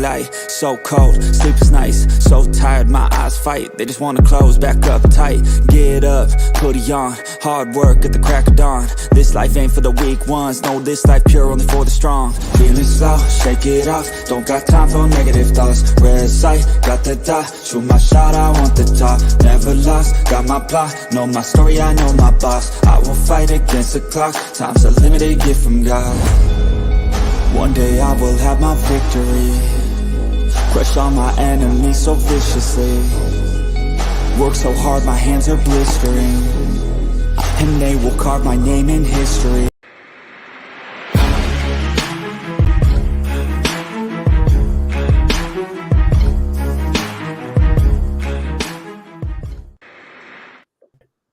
light, so cold, sleep is nice. So tired, my eyes fight, they just wanna close back up tight. Get up, hoodie on, hard work at the crack of dawn. This life ain't for the weak ones, no, this life pure only for the strong. Feeling slow, shake it off, don't got time for negative thoughts. Red sight, got the dot, shoot my shot, I want the top. Never lost, got my plot, know my story, I know my boss. I will fight against the clock, time's a limited gift from God. One day I will have my victory, crush all my enemies so viciously. Work so hard my hands are blistering, and they will carve my name in history.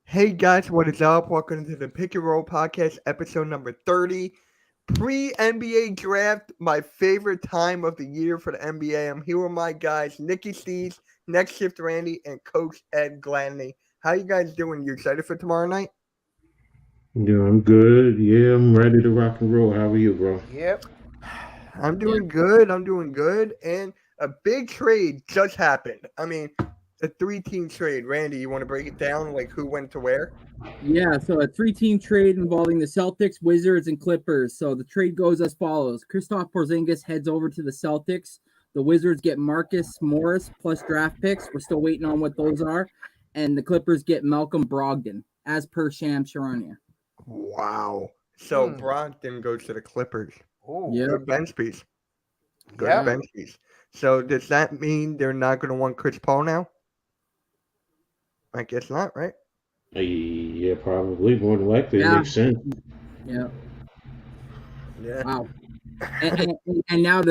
Hey guys, what is up? Welcome to the Pick and Roll Podcast, episode number 30. Pre-NBA draft, my favorite time of the year for the NBA. I'm here with my guys, Nicky, Steez, NextShift Randy, and Coach Ed Gladney. How you guys doing? You excited for tomorrow night? Yeah, I'm good. Yeah, I'm ready to rock and roll. How are you, bro? Yep. I'm doing good. And a big trade just happened. I mean, a 3-team trade. Randy, you want to break it down, like who went to where? Yeah, so a 3-team trade involving the Celtics, Wizards, and Clippers. So the trade goes as follows. Kristaps Porzingis heads over to the Celtics. The Wizards get Marcus Morris plus draft picks. We're still waiting on what those are. And the Clippers get Malcolm Brogdon, as per Shams Charania. Wow. So Brogdon goes to the Clippers. Oh, Yeah. Good bench piece. Good bench piece. So does that mean they're not going to want Chris Paul now? I guess not, right? Yeah, probably. More than likely. Yeah. It makes sense. Yeah. Yeah. Wow. And now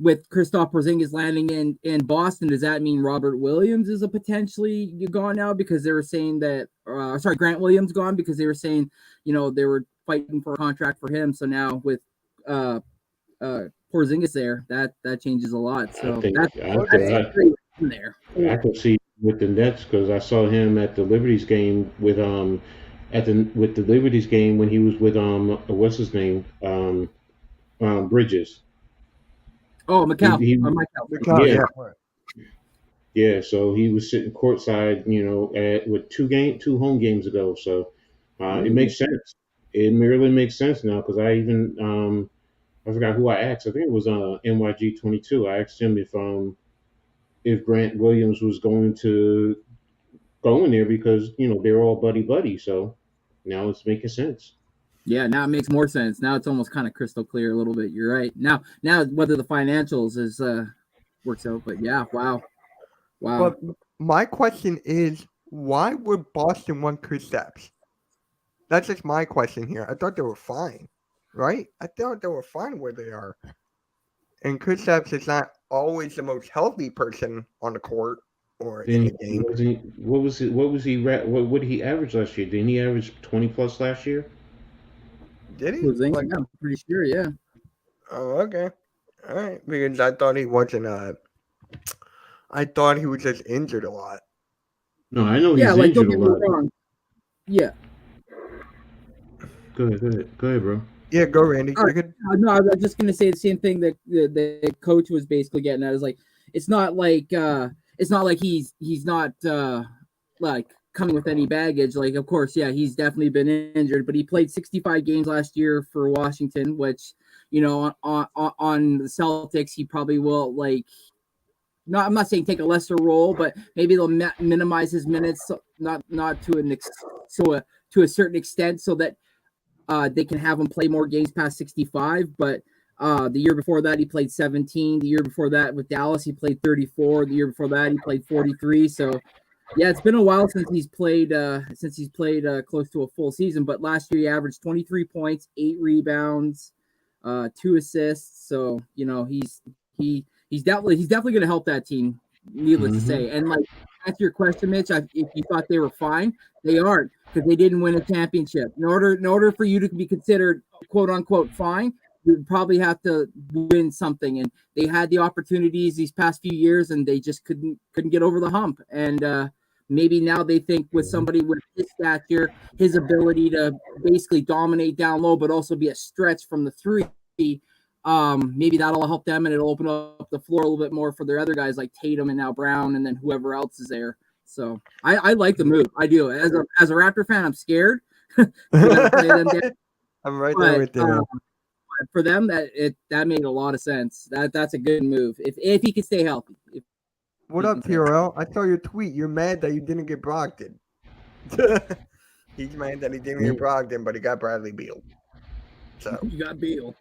with Kristaps Porzingis landing in Boston, does that mean Robert Williams is a potentially gone now? Because they were saying that, Grant Williams gone because they were saying, they were fighting for a contract for him. So now with Porzingis there, that changes a lot. So I could see with the Nets because I saw him at the Liberties game with the Liberties game when he was with what's his name Bridges. Oh, McCall, Yeah, so he was sitting courtside, with two home games ago. So it makes sense. It really makes sense now because I forgot who I asked. I think it was NYG 22. I asked him if Grant Williams was going to go in there because they're all buddy. So now it's making sense. Yeah, now it makes more sense. Now it's almost kind of crystal clear a little bit. You're right. Now whether the financials is works out, but yeah, wow. But my question is, why would Boston want Kristaps? That's just my question here. I thought they were fine, right? I thought they were fine where they are. And Kristaps is not always the most healthy person on the court or in the game. What did he average last year? Didn't he average 20 plus last year? Did he? I'm pretty sure, yeah. Oh, okay. All right. Because I thought he wasn't I thought he was just injured a lot. No, I know he's injured a lot. Wrong. Yeah. Go ahead, bro. Yeah, go, Randy. Right. No, I was just gonna say the same thing that the coach was basically getting at. Is like it's not like he's not like coming with any baggage. Like, of course, yeah, he's definitely been injured, but he played 65 games last year for Washington, which on the Celtics he probably will I'm not saying take a lesser role, but maybe they'll minimize his minutes, not to a certain extent, so that they can have him play more games past 65. But the year before that, he played 17. The year before that with Dallas, he played 34. The year before that, he played 43. So, yeah, it's been a while since he's played close to a full season. But last year, he averaged 23 points, 8 rebounds, 2 assists. So, he's definitely going to help that team. Needless to say, and like answer your question, Mitch. If you thought they were fine, they aren't because they didn't win a championship. In order for you to be considered quote unquote fine, you probably have to win something. And they had the opportunities these past few years, and they just couldn't get over the hump. And maybe now they think with somebody with his stature, his ability to basically dominate down low, but also be a stretch from the three. maybe that'll help them, and it'll open up the floor a little bit more for their other guys like Tatum and now Brown, and then whoever else is there. So I like the move. I do. As a Raptor fan, I'm scared. Play them down. I'm right there with you. For them, that made a lot of sense. That's a good move if he can stay healthy. What up, TRL? I saw your tweet. You're mad that you didn't get Brogdon. He's mad that he didn't get Brogdon, but he got Bradley Beal. So You got Beal.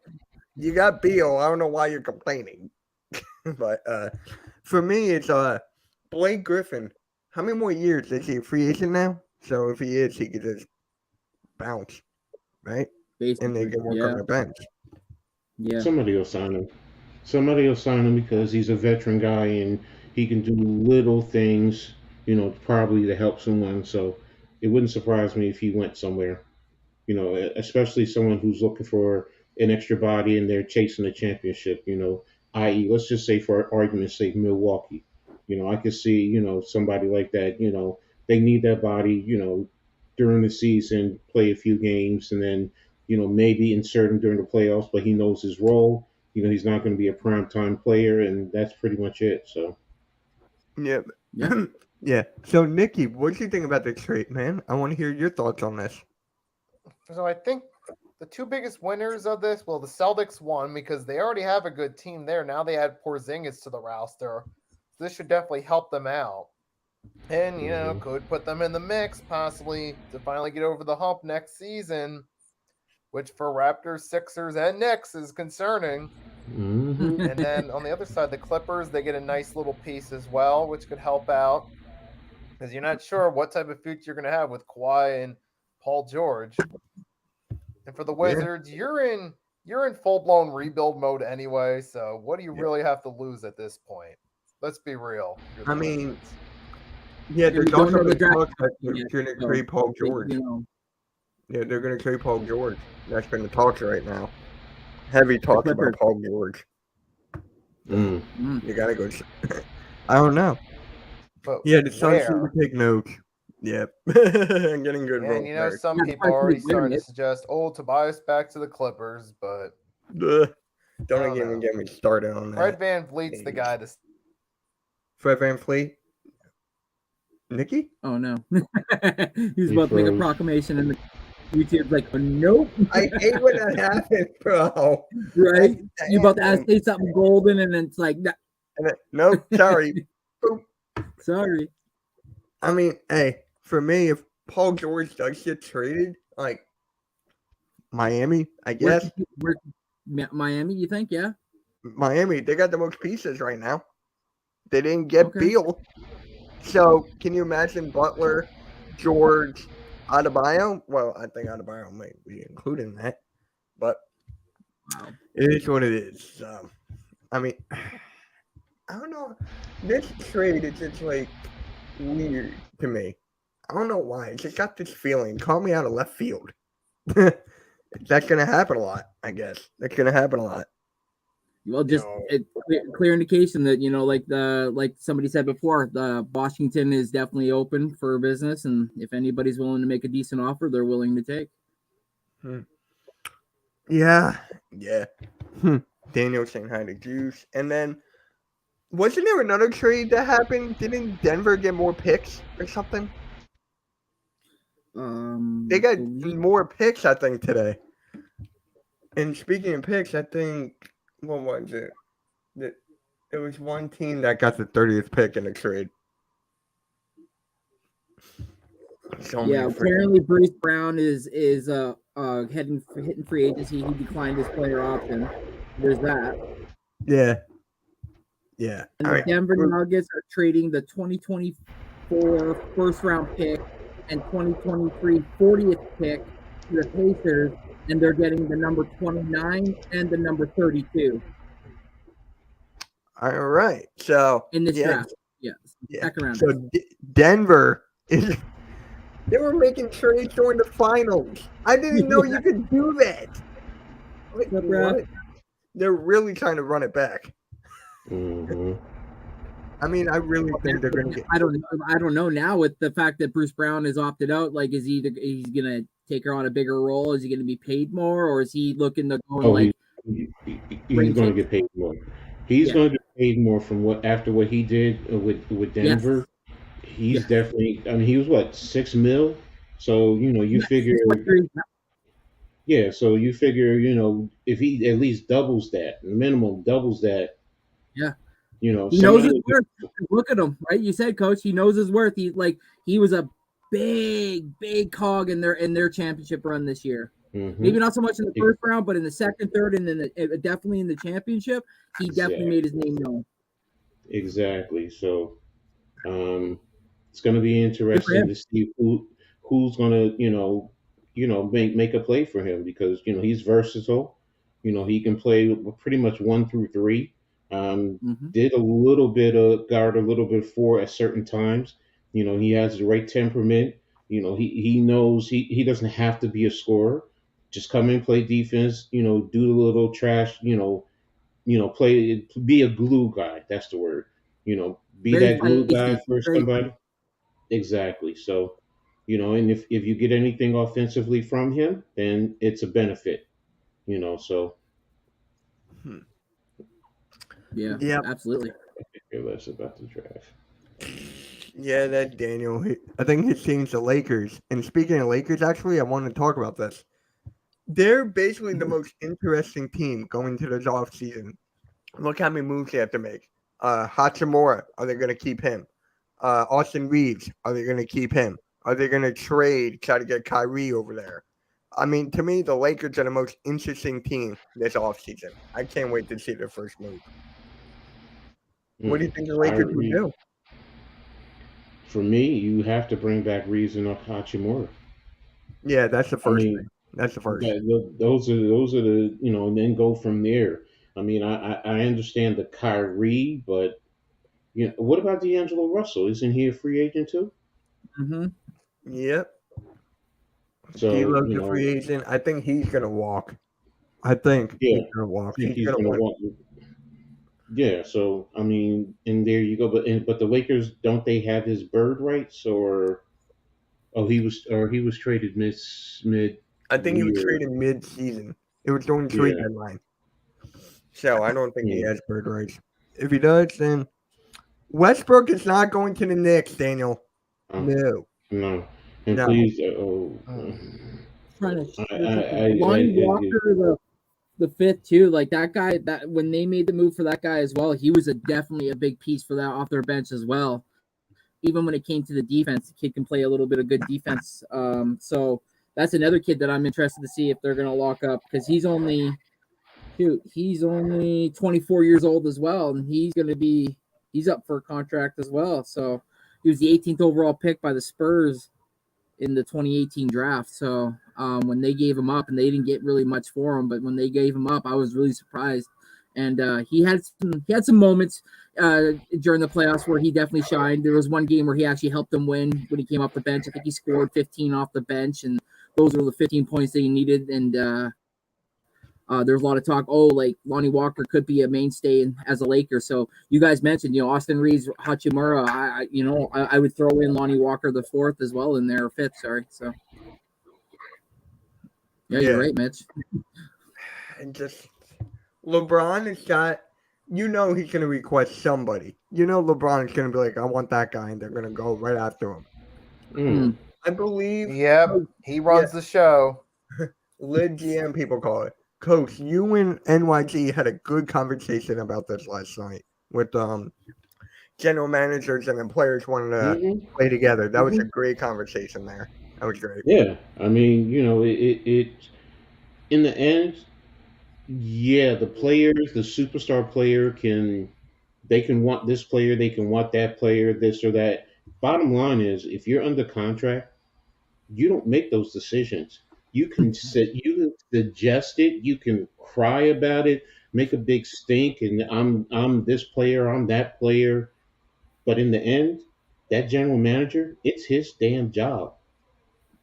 you got Beal. I don't know why you're complaining. But for me, it's Blake Griffin. How many more years is he a free agent now? So if he is, he could just bounce, right? Basically, And they can work on the bench. Yeah. Somebody will sign him. Somebody will sign him because he's a veteran guy and he can do little things, probably to help someone. So it wouldn't surprise me if he went somewhere, especially someone who's looking for an extra body and they're chasing a championship, i.e., let's just say for argument's sake, Milwaukee. I could see, somebody like that, they need that body, during the season, play a few games and then, maybe insert him during the playoffs, but he knows his role. He's not going to be a primetime player, and that's pretty much it. So, Yeah. Yeah. Yeah. So, Nicky, what do you think about the trade, man? I want to hear your thoughts on this. So I think the two biggest winners of this, well, the Celtics won because they already have a good team there. Now they add Porzingis to the roster. So this should definitely help them out. And, could put them in the mix possibly to finally get over the hump next season, which for Raptors, Sixers, and Knicks is concerning. mm-hmm. And then on the other side, the Clippers, they get a nice little piece as well, which could help out because you're not sure what type of future you're going to have with Kawhi and Paul George. And for the Wizards, you're in full-blown rebuild mode anyway, so what do you really have to lose at this point? Let's be real. I mean, yeah, there's also the talk that they're going to trade Paul George. Yeah, they're going to trade Paul George. That's been the talks right now. Heavy talk about Paul George. You got to go. I don't know. But yeah, the Suns seem to take notes. Yep. I'm getting good. And some people are already starting to suggest, Tobias back to the Clippers, but don't even get me started on that. Fred VanVleet's the guy to. Fred VanVleet? Nicky? Oh no. He's about to make a proclamation and YouTube's like, nope. I hate when that happens, bro. Right? You about to say something golden and then it's like, nope, sorry. Sorry. I mean, hey, for me, if Paul George does get traded, like Miami, I guess. Miami, you think? Yeah. Miami, they got the most pieces right now. They didn't get Beal. So, can you imagine Butler, George, Adebayo? Well, I think Adebayo might be included in that. But it is what it is. I mean, I don't know. This trade is just like weird to me. I don't know why. It's just got this feeling. Call me out of left field. That's going to happen a lot, I guess. That's going to happen a lot. Well, just clear indication that, like somebody said before, the Washington is definitely open for business, and if anybody's willing to make a decent offer, they're willing to take. Yeah. Daniel saying hi to Juice. And then, wasn't there another trade that happened? Didn't Denver get more picks or something? They got more picks, I think, today. And speaking of picks, I think, what was it? There was one team that got the 30th pick in the trade. Apparently Bruce Brown is hitting free agency. He declined his player option. There's that. Yeah. And the Denver Nuggets are trading the 2024 first round pick and 2023 40th pick to the Pacers, and they're getting the number 29 and the number 32. All right. So in this draft, second round. So Denver is. They were making trades during the finals. I didn't know you could do that. What? They're really trying to run it back. Mm-hmm. I mean, I really think they're going to get. I don't know now with the fact that Bruce Brown is opted out. Like, is he's going to take her on a bigger role? Is he going to be paid more, or is he looking to go He's going to get paid more. He's Yeah. going to get paid more from after what he did with Yes. Denver. He's Yes. definitely. I mean, he was what, $6 million. So you Yeah, figure, 6.3. yeah. So you figure, if he at least doubles that, minimum doubles that, Yeah. He knows somebody his will worth. Look at him, right? You said, Coach, he knows his worth. He was a big cog in their championship run this year. Maybe not so much in the first round, but in the second, third, and then definitely in the championship, he definitely made his name known. Exactly. So it's going to be Good for interesting him. to see who's going to make a play for him, because he's versatile. He can play pretty much 1 through 3. Mhm. Did a little bit of guard, a little bit of 4 at certain times. He has the right temperament. He knows he doesn't have to be a scorer. Just come in, play defense. Do a little trash. Be a glue guy. That's the word. Be Very that glue guy feisty. for Very somebody. Exactly. So, and if you get anything offensively from him, then it's a benefit. So yeah, Yeah, absolutely. I could care less about the draft. yeah, that's Daniel. I think his team's the Lakers. And speaking of Lakers, actually, I want to talk about this. They're basically the most interesting team going to this offseason. Look how many moves they have to make. Hachimura, are they going to keep him? Austin Reeves, are they going to keep him? Are they going to try to get Kyrie over there? I mean, to me, the Lakers are the most interesting team this offseason. I can't wait to see their first move. What do you think the Lakers would Kyrie, do? for me, you have to bring back Reeves and Hachimura. Yeah, that's the I first mean, thing. That's the first. those are the and then go from there. I mean, I understand the Kyrie, but what about D'Angelo Russell? Isn't he a free agent too? Mm-hmm. Yep. So D'Lo's a free agent. I think he's going to walk. I think yeah, he's going to walk. I think He's he's going to going to want. want. Yeah, so I mean, and there you go. But the Lakers, don't they have his bird rights, or he was traded mid I think he was year? traded mid-season. It was during trade Yeah, deadline. So I don't think he yeah, has bird rights. If he does, then Westbrook is not going to the Knicks, Daniel. um, No. no, and No. please, Trying to I, look at I, the Lonnie I, Walker, the fifth too. Like that guy, that when they made the move for that guy as well, he was definitely a big piece for that off their bench as well. Even when it came to the defense, the kid can play a little bit of good defense. So that's another kid that I'm interested to see if they're going to lock up, because he's only 24 years old as well, and he's up for a contract as well. So he was the 18th overall pick by the Spurs in the 2018 draft. So when they gave him up, and they didn't get really much for him, but when they gave him up, I was really surprised. And he had some moments during the playoffs where he definitely shined. There was one game where he actually helped them win when he came off the bench. I think he scored 15 off the bench, and those were the 15 points that he needed. And there's a lot of talk, like Lonnie Walker could be a mainstay as a Laker. So you guys mentioned, Austin Reeves, Hachimura. I would throw in Lonnie Walker the fourth as well in there, or fifth, sorry. So yeah, you're right, Mitch. And just LeBron has got, he's going to request somebody. LeBron is going to be like, I want that guy, and they're going to go right after him. I believe. Yep, he runs the show. Lid GM, people call it. Coach, you and NYG had a good conversation about this last night with general managers and the players wanting to play together. That was a great conversation there. That was great. Yeah, I mean, it in the end, yeah, the players, the superstar player they can want this player, they can want that player, this or that. Bottom line is, if you're under contract, you don't make those decisions. You can suggest it, you can cry about it, make a big stink, and I'm this player, I'm that player. But in the end, that general manager, it's his damn job.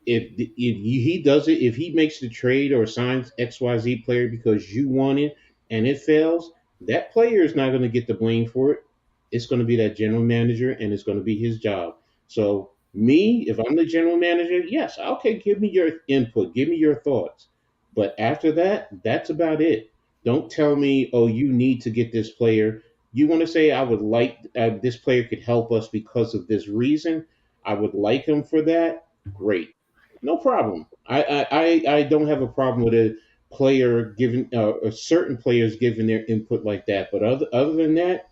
If he does it, if he makes the trade or signs XYZ player because you want it and it fails, that player is not going to get the blame for it. It's going to be that general manager, and it's going to be his job. So me, if I'm the general manager, yes, okay, give me your input, give me your thoughts. But after that, that's about it. Don't tell me, oh, you need to get this player. You want to say I would like this player could help us because of this reason. I would like him for that. Great, no problem. I don't have a problem with a player giving certain players giving their input like that. But other than that,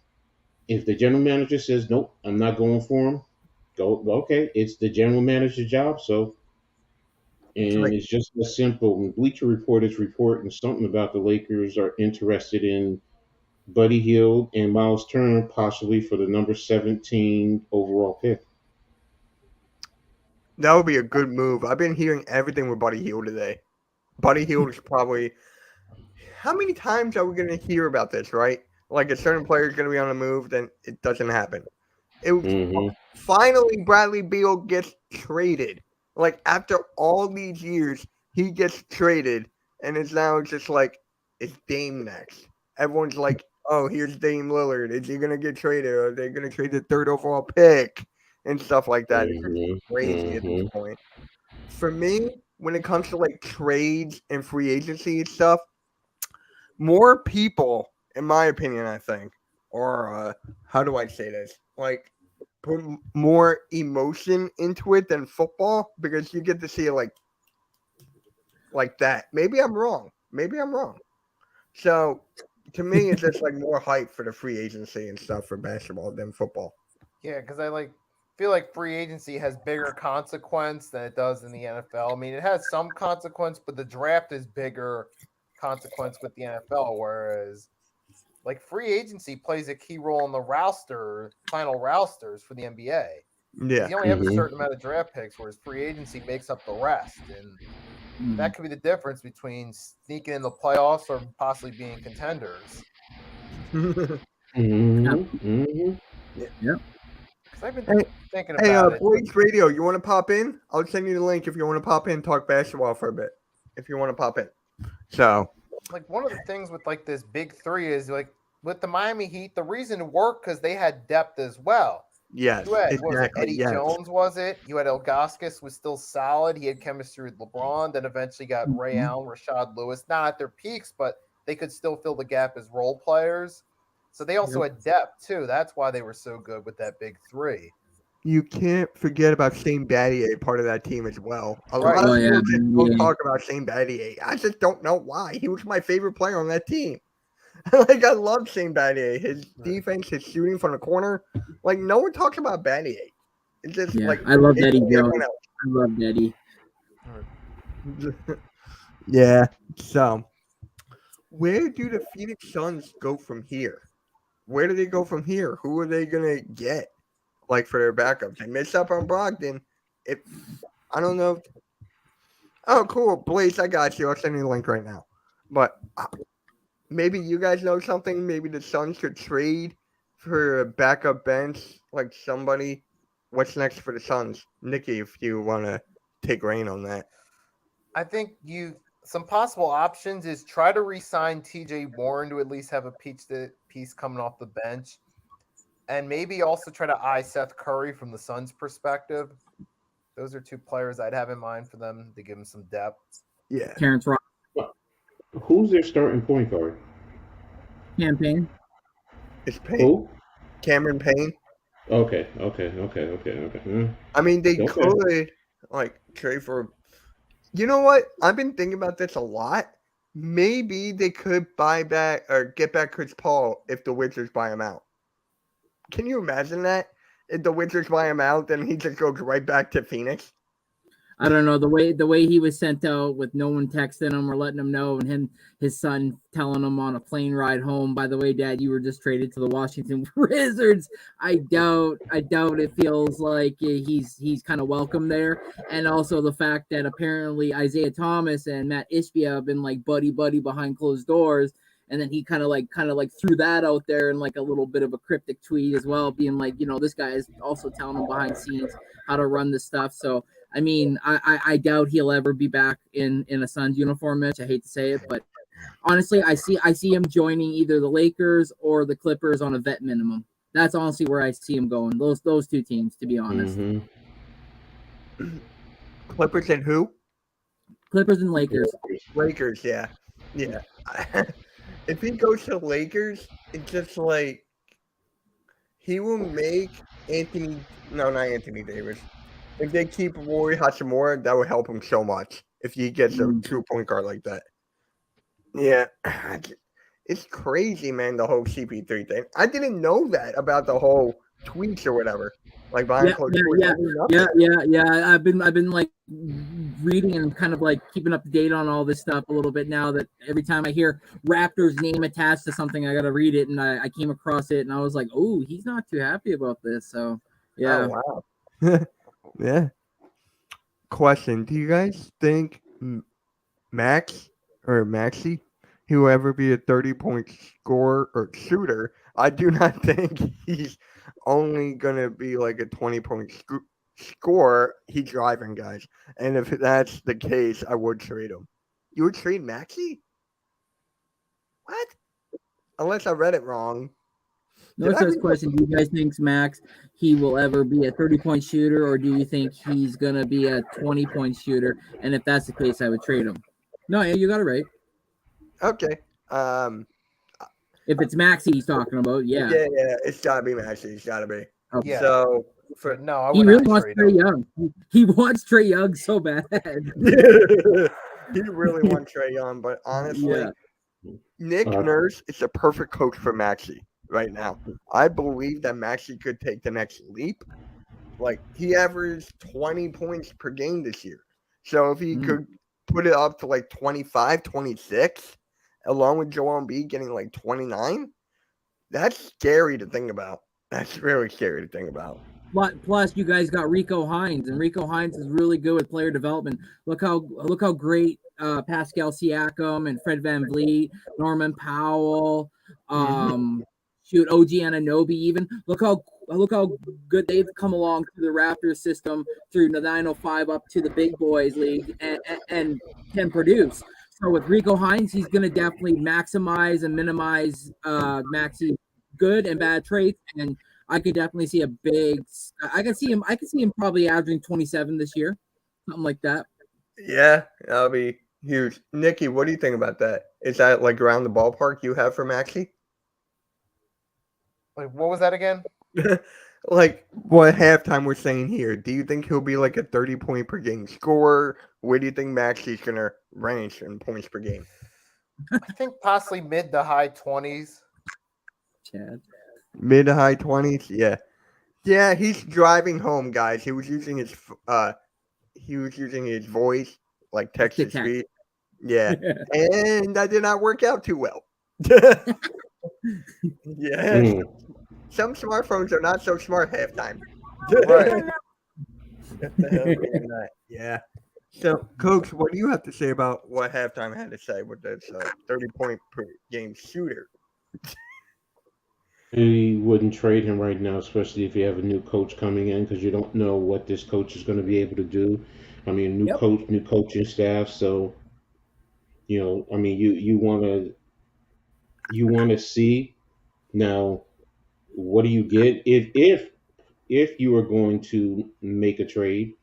if the general manager says nope, I'm not going for him, go okay. It's the general manager's job. So and Like, it's just as simple. When Bleacher Report is reporting something about the Lakers are interested in Buddy Hield and Miles Turner, possibly for the number 17 overall pick. that would be a good move. I've been hearing everything with Buddy Hield today. Buddy Hield is probably. How many times are we going to hear about this, right? Like a certain player is going to be on the move, then it doesn't happen. It was Mm-hmm. finally Bradley Beal gets traded. Like after all these years, he gets traded, and it's now just like it's Dame next. Everyone's like, "Oh, here's Dame Lillard. Is he gonna get traded? Or are they gonna trade the third overall pick and stuff like that?" It's just Mm-hmm. crazy at this Mm-hmm. point. For me, when it comes to like trades and free agency and stuff, more people, in my opinion, I think, or how do I say this? Like put more emotion into it than football because you get to see it like that. Maybe I'm wrong. Maybe I'm wrong. So to me, it's just like more hype for the free agency and stuff for basketball than football. Yeah, because I feel like free agency has bigger consequence than it does in the NFL. I mean, it has some consequence, but the draft is bigger consequence with the NFL, whereas like free agency plays a key role in the final rosters for the NBA. Yeah. You only have a Mhm. certain amount of draft picks, whereas free agency makes up the rest, and that could be the difference between sneaking in the playoffs or possibly being contenders. Mm-hmm. Mm-hmm. Because I've been Hey, thinking Hey, about it. Boys Radio, you want to pop in? I'll send you the link if you want to pop in, talk basketball for a bit. If you want to pop in. So, Like one of the things with like this big three is like with the Miami Heat, the reason it worked because they had depth as well. yes, You had what was it, exactly. Eddie Yes. Jones, was it? You had Ilgauskas was still solid. He had chemistry with LeBron. Then eventually got Ray Allen, Rashad Lewis, not at their peaks, but they could still fill the gap as role players. So they also had depth too. That's why they were so good with that big three. You can't forget about Shane Battier, part of that team as well. A Right. lot of Oh, yeah, people just don't yeah. talk about Shane Battier. I just don't know why. He was my favorite player on that team. Like, I love Shane Battier. His defense, his shooting from the corner. Like, no one talks about Battier. It's just Yeah, like I love it's Eddie everyone Jones. I love Eddie. else. Yeah. So, where do the Phoenix Suns go from here? Where do they go from here? Who are they gonna get? Like for their backups, they missed up on Brogdon. If I don't know. Oh, cool, Blaze, I got you. I'll send you the link right now. But maybe you guys know something. Maybe the Suns could trade for a backup bench, like somebody. What's next for the Suns, Nicky? If you want to take reign on that. I think some possible options is try to re-sign TJ Warren to at least have a piece coming off the bench. And maybe also try to eye Seth Curry from the Suns' perspective. Those are two players I'd have in mind for them to give them some depth. Yeah, Terrence Ross Who's their starting point guard? campaign. it's Payne. Who? Cameron Payne. Okay. I mean, they Okay. could like trade for. You know what? I've been thinking about this a lot. Maybe they could buy back or get back Chris Paul if the Wizards buy him out. Can you imagine that? If the Wizards buy him out, then he just goes right back to Phoenix. I don't know the way he was sent out with no one texting him or letting him know, and his son telling him on a plane ride home, by the way, Dad, you were just traded to the Washington Wizards. I doubt it feels like he's kind of welcome there, and also the fact that apparently Isaiah Thomas and Matt Ishbia have been like buddy behind closed doors. And then he kind of like threw that out there in like a little bit of a cryptic tweet as well, being like, this guy is also telling him behind scenes how to run this stuff. So, I mean, I doubt he'll ever be back in a Suns uniform, Mitch. I hate to say it, but honestly, I see him joining either the Lakers or the Clippers on a vet minimum. That's honestly where I see him going. Those two teams, to be honest. Mm-hmm. Clippers and who? Clippers and Lakers. Lakers, yeah. if he goes to the Lakers, it's just like he will make not Anthony Davis. If they keep Roy Hachimura, that would help him so much if he gets a true point guard like that. Yeah. It's crazy, man, the whole CP3 thing. I didn't know that about the whole tweets or whatever. Like behind closed doors. Yeah. I've been like reading and kind of like keeping up to date on all this stuff a little bit now that every time I hear Raptors name attached to something, I gotta read it, and I came across it and I was like, oh, he's not too happy about this. So yeah. Oh, wow. Yeah. Question: do you guys think Maxi, he will ever be a 30-point scorer or shooter? I do not think he's only gonna be like a 20-point scorer. He's driving guys, and if that's the case, I would trade him. You would trade Maxi? What? Unless I read it wrong. No such question. Do you guys think Max he will ever be a 30-point shooter, or do you think he's gonna be a 20-point shooter? And if that's the case, I would trade him. No, yeah, you got it right. Okay. If it's Maxi he's talking about, yeah. Yeah, it's gotta be Maxi. It's gotta be. Okay. Yeah. So I he would really not wants trade Trae him. Young. He wants Trae Young so bad. he really wants Trae Young, but honestly, Nick Nurse is a perfect coach for Maxi right now. I believe that Maxi could take the next leap. Like he averaged 20 points per game this year. So if he could put it up to like 25, 26, along with Joel Embiid getting like 29, that's scary to think about. That's really scary to think about. Plus, you guys got Rico Hines, and Rico Hines is really good with player development. Look how great Pascal Siakam and Fred VanVleet, Norman Powell, OG Anunoby even. Look how good they've come along through the Raptors system through the 905 up to the big boys league and can produce. So with Rico Hines, he's going to definitely maximize and minimize Maxi's good and bad traits, and I could definitely see I can see him probably averaging 27 this year, something like that. Yeah, that'll be huge. Nicky, what do you think about that? Is that like around the ballpark you have for Maxi? Like, what was that again? Like what halftime we're saying here. Do you think he'll be like a 30-point per game scorer? Where do you think Maxi's gonna range in points per game? I think possibly mid to high 20s. Chad. Mid to high 20s, yeah. Yeah, he's driving home, guys. He was using his voice like text to speech. Yeah. And that did not work out too well. Yeah. Some smartphones are not so smart halftime. Right. Yeah. So, Coach, what do you have to say about what halftime had to say with this 30-point per game shooter? I wouldn't trade him right now, especially if you have a new coach coming in, because you don't know what this coach is going to be able to do. I mean, new coach, new coaching staff. So, you want to see now. What do you get if you are going to make a trade?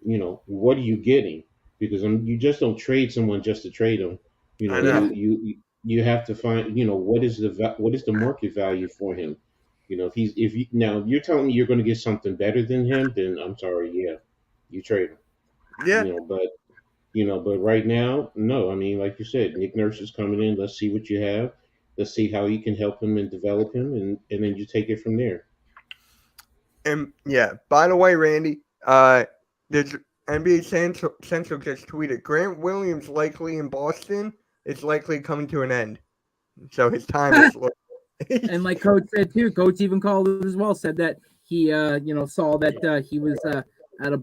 What are you getting? Because you just don't trade someone just to trade them. You have to find, what is the market value for him? Now you're telling me you're going to get something better than him, then I'm sorry, you trade him. Yeah. But right now, no. I mean, like you said, Nick Nurse is coming in. Let's see what you have. Let's see how you can help him and develop him, and then you take it from there. And by the way, Randy, there's NBA Central just tweeted Grant Williams likely in Boston. It's likely coming to an end. So his time is And like Coach said too, Coach even called it as well, said that he saw that he was at a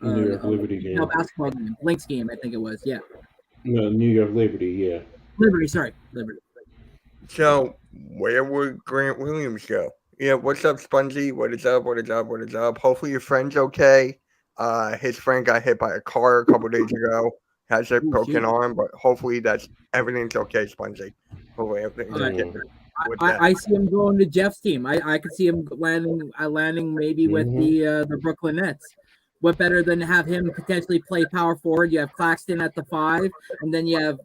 New York Liberty game. Basketball game, Lynx game, I think it was. Yeah. No, New York Liberty, yeah. Liberty. So where would Grant Williams go? Yeah, what's up, Spongy? What is up? Hopefully your friend's okay. His friend got hit by a car a couple days ago. Has a broken arm, but hopefully everything's okay, Spongy. Hopefully everything's okay. I see him going to Jeff's team. I could see him landing maybe with the Brooklyn Nets. What better than have him potentially play power forward? You have Claxton at the 5, and then you have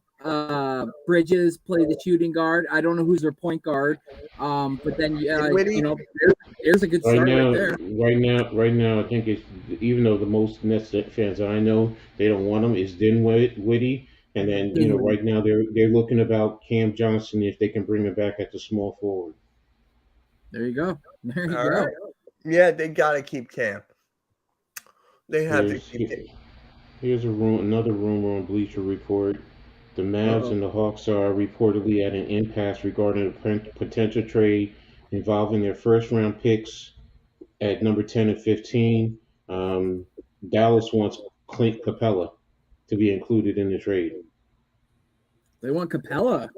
Bridges play the shooting guard. I don't know who's their point guard. But then Dinwiddie? there's a good Right start now, right there. right now, I think it's even though the most Nets fans that I know they don't want him is Dinwiddie, and then right now they're looking about Cam Johnson if they can bring him back at the small forward. There you go. There you All go. right. Yeah, they gotta keep Cam. They have to keep Cam. Here's another rumor on Bleacher Report. The Mavs and the Hawks are reportedly at an impasse regarding a potential trade involving their first-round picks at number 10 and 15. Dallas wants Clint Capella to be included in the trade. They want Capella.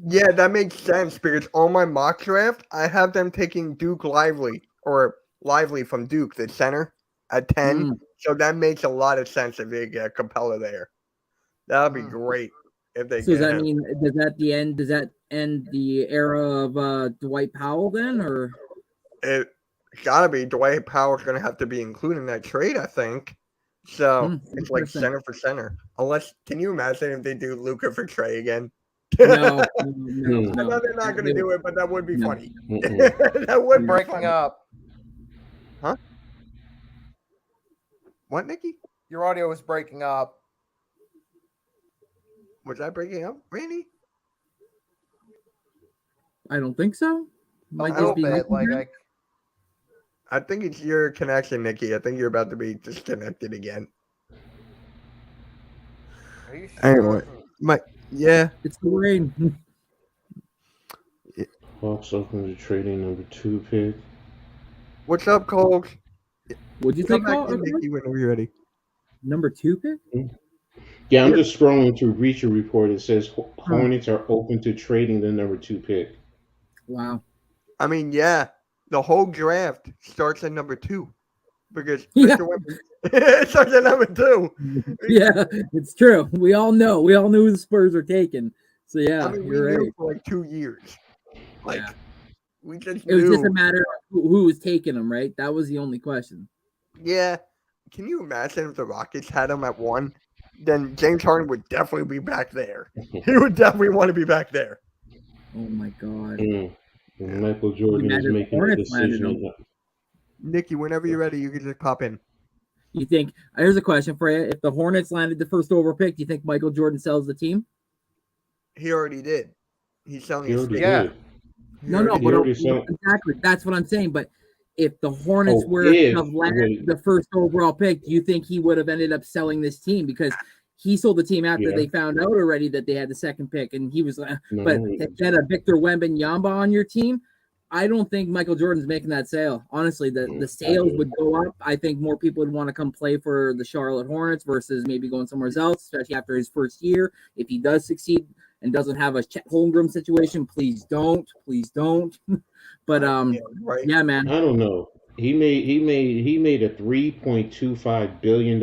Yeah, that makes sense because on my mock draft, I have them taking Duke Lively from Duke, the center, at 10. So that makes a lot of sense if they get Capella there. That would be great if they So get does that him. mean does that end the era of Dwight Powell then, or It gotta be. Dwight Powell's gonna have to be included in that trade, I think. So it's like center for center. Unless, can you imagine if they do Luka for Trey again? no. I know they're not gonna do it, but that would be funny. Mm-mm. That would be breaking funny. up. Huh? What, Nicky? Your audio was breaking up. Was I breaking up, Randy? I don't think so. Might A just little be bit. I think it's your connection, Nicky. I think you're about to be disconnected again. Are you Anyway, yeah. It's the rain. Hawks open to trading number 2 pick. What's up, Cole? Would you Come think back in, Nicky, whenever you're ready. number 2 pick? Yeah, I'm just scrolling through Bleacher Report. It says Hornets are open to trading the number 2 pick. Wow. I mean, yeah, the whole draft starts at number 2 because Yeah. it starts at number 2. Yeah, it's true. We all know. We all knew the Spurs were taken. So yeah, I mean, we you're knew right. for like 2 years. Like, Yeah. we just It was knew. just a matter of who was taking them, right? That was the only question. Yeah. Can you imagine if the Rockets had him at 1? Then James Harden would definitely be back there. He would definitely want to be back there. Oh my god. Michael Jordan is Imagine making a Hornets landed decision. Nicky, whenever you're ready, you can just pop in. You think? Here's a question for you: if the Hornets landed the first overall pick, do you think Michael Jordan sells the team? He already did. He's selling He his already stake. Yeah. did. No, He but already sold. exactly. That's what I'm saying. But if the Hornets Oh, were if, to have landed wait. the first overall pick, do you think he would have ended up selling this team? Because he sold the team after Yeah. they found out already that they had the second pick, and he was like, No, but to get a Victor Wembanyama on your team, I don't think Michael Jordan's making that sale. Honestly, the sales would go up. I think more people would want to come play for the Charlotte Hornets versus maybe going somewhere else, especially after his first year. If he does succeed and doesn't have a Chet Holmgren situation, please don't. But right. yeah, man. I don't know. He made a $3.25 billion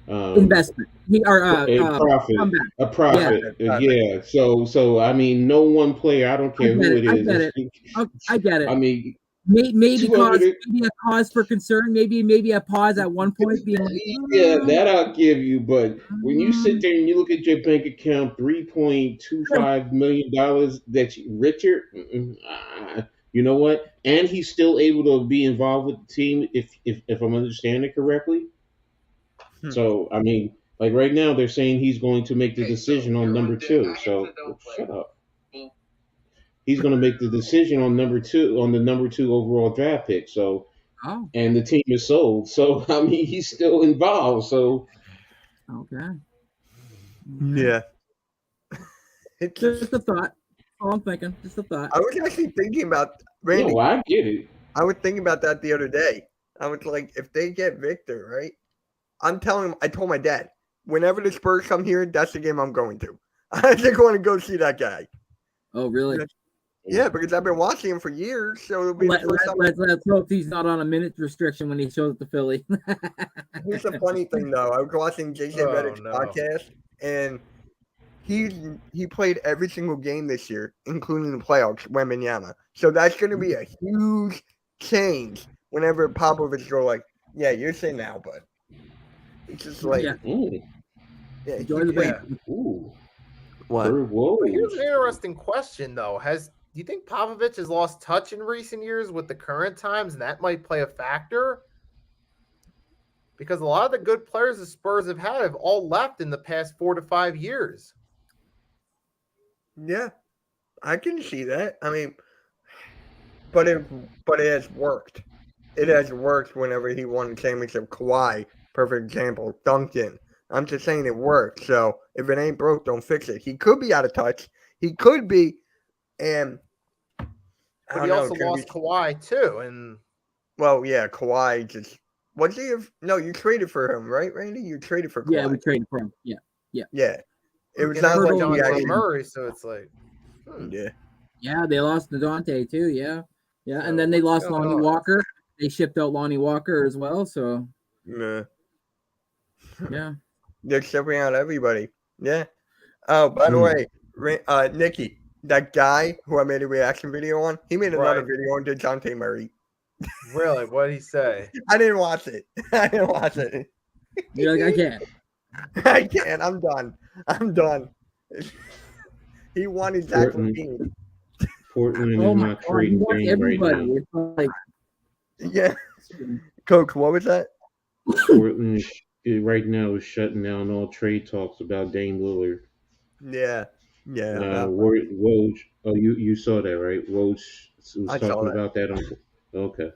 Investment. profit. comeback. A profit. Yeah. So I mean, no one player. I don't care who it I is. get it. I get it. I mean, maybe $200 a cause for concern. Maybe a pause at one point, being like, yeah, that I'll give you. But when you sit there and you look at your bank account, $3.25 million that Richard, you know what? And he's still able to be involved with the team, if I'm understanding it correctly. So I mean, like right now, they're saying he's going to make the decision on number 2. So shut up. He's going to make the decision on the number 2 overall draft pick. So, and the team is sold. So I mean, he's still involved. So, okay, Yeah. it's just a thought. All I'm thinking, just a thought. I was actually thinking about Randy. no, I get it. I was thinking about that the other day. I was like, if they get Victor, right? I told my dad, whenever the Spurs come here, that's the game I'm going to. I just want to go see that guy. Oh, really? Yeah, because I've been watching him for years, so it'll be the first time. Let's hope he's not on a minute restriction when he shows up to Philly. Here's the funny thing, though. I was watching Jason Reddick's podcast, and he played every single game this year, including the playoffs, Wembanyama. So that's going to be a huge change whenever Popovich go like, yeah, you're saying now, bud. It's just like, Yeah. Ooh. yeah, Enjoy the break. Ooh. What? Herb But here's Woj. an interesting question, though. Do you think Popovich has lost touch in recent years with the current times, and that might play a factor? Because a lot of the good players the Spurs have all left in the past 4 to 5 years. Yeah, I can see that. I mean, but it has worked. It has worked whenever he won the championship. Kawhi, perfect example. Duncan. I'm just saying it worked. So if it ain't broke, don't fix it. He could be out of touch. He could be, and I But don't he know. also lost Kawhi, too. And Well, yeah, Kawhi just was he? No, you traded for him, right, Randy? You traded for Kawhi. Yeah, we traded for him. Yeah. Yeah, it was and not then like John he actually. Murray, so it's like, Yeah, Yeah, they lost Nadante too. Yeah. Yeah. So And then they what's lost going Lonnie on? Walker. They shipped out Lonnie Walker as well. So yeah. yeah. They're shipping out everybody. Yeah. Oh, by the way, Nicky, that guy who I made a reaction video on, he made another Right. video on DeJounte Murray. really, what did he say? I didn't watch it. You're like, I can't. I can't. I'm done. He won his actual Portland. team. Portland Oh is my not God, trading you want Dame right everybody. now. It's like, Yeah. Coach, what was that? Portland right now is shutting down all trade talks about Dame Lillard. Yeah. Yeah. Woj. Oh, you saw that, right? Woj was I saw talking that. about that on. Okay,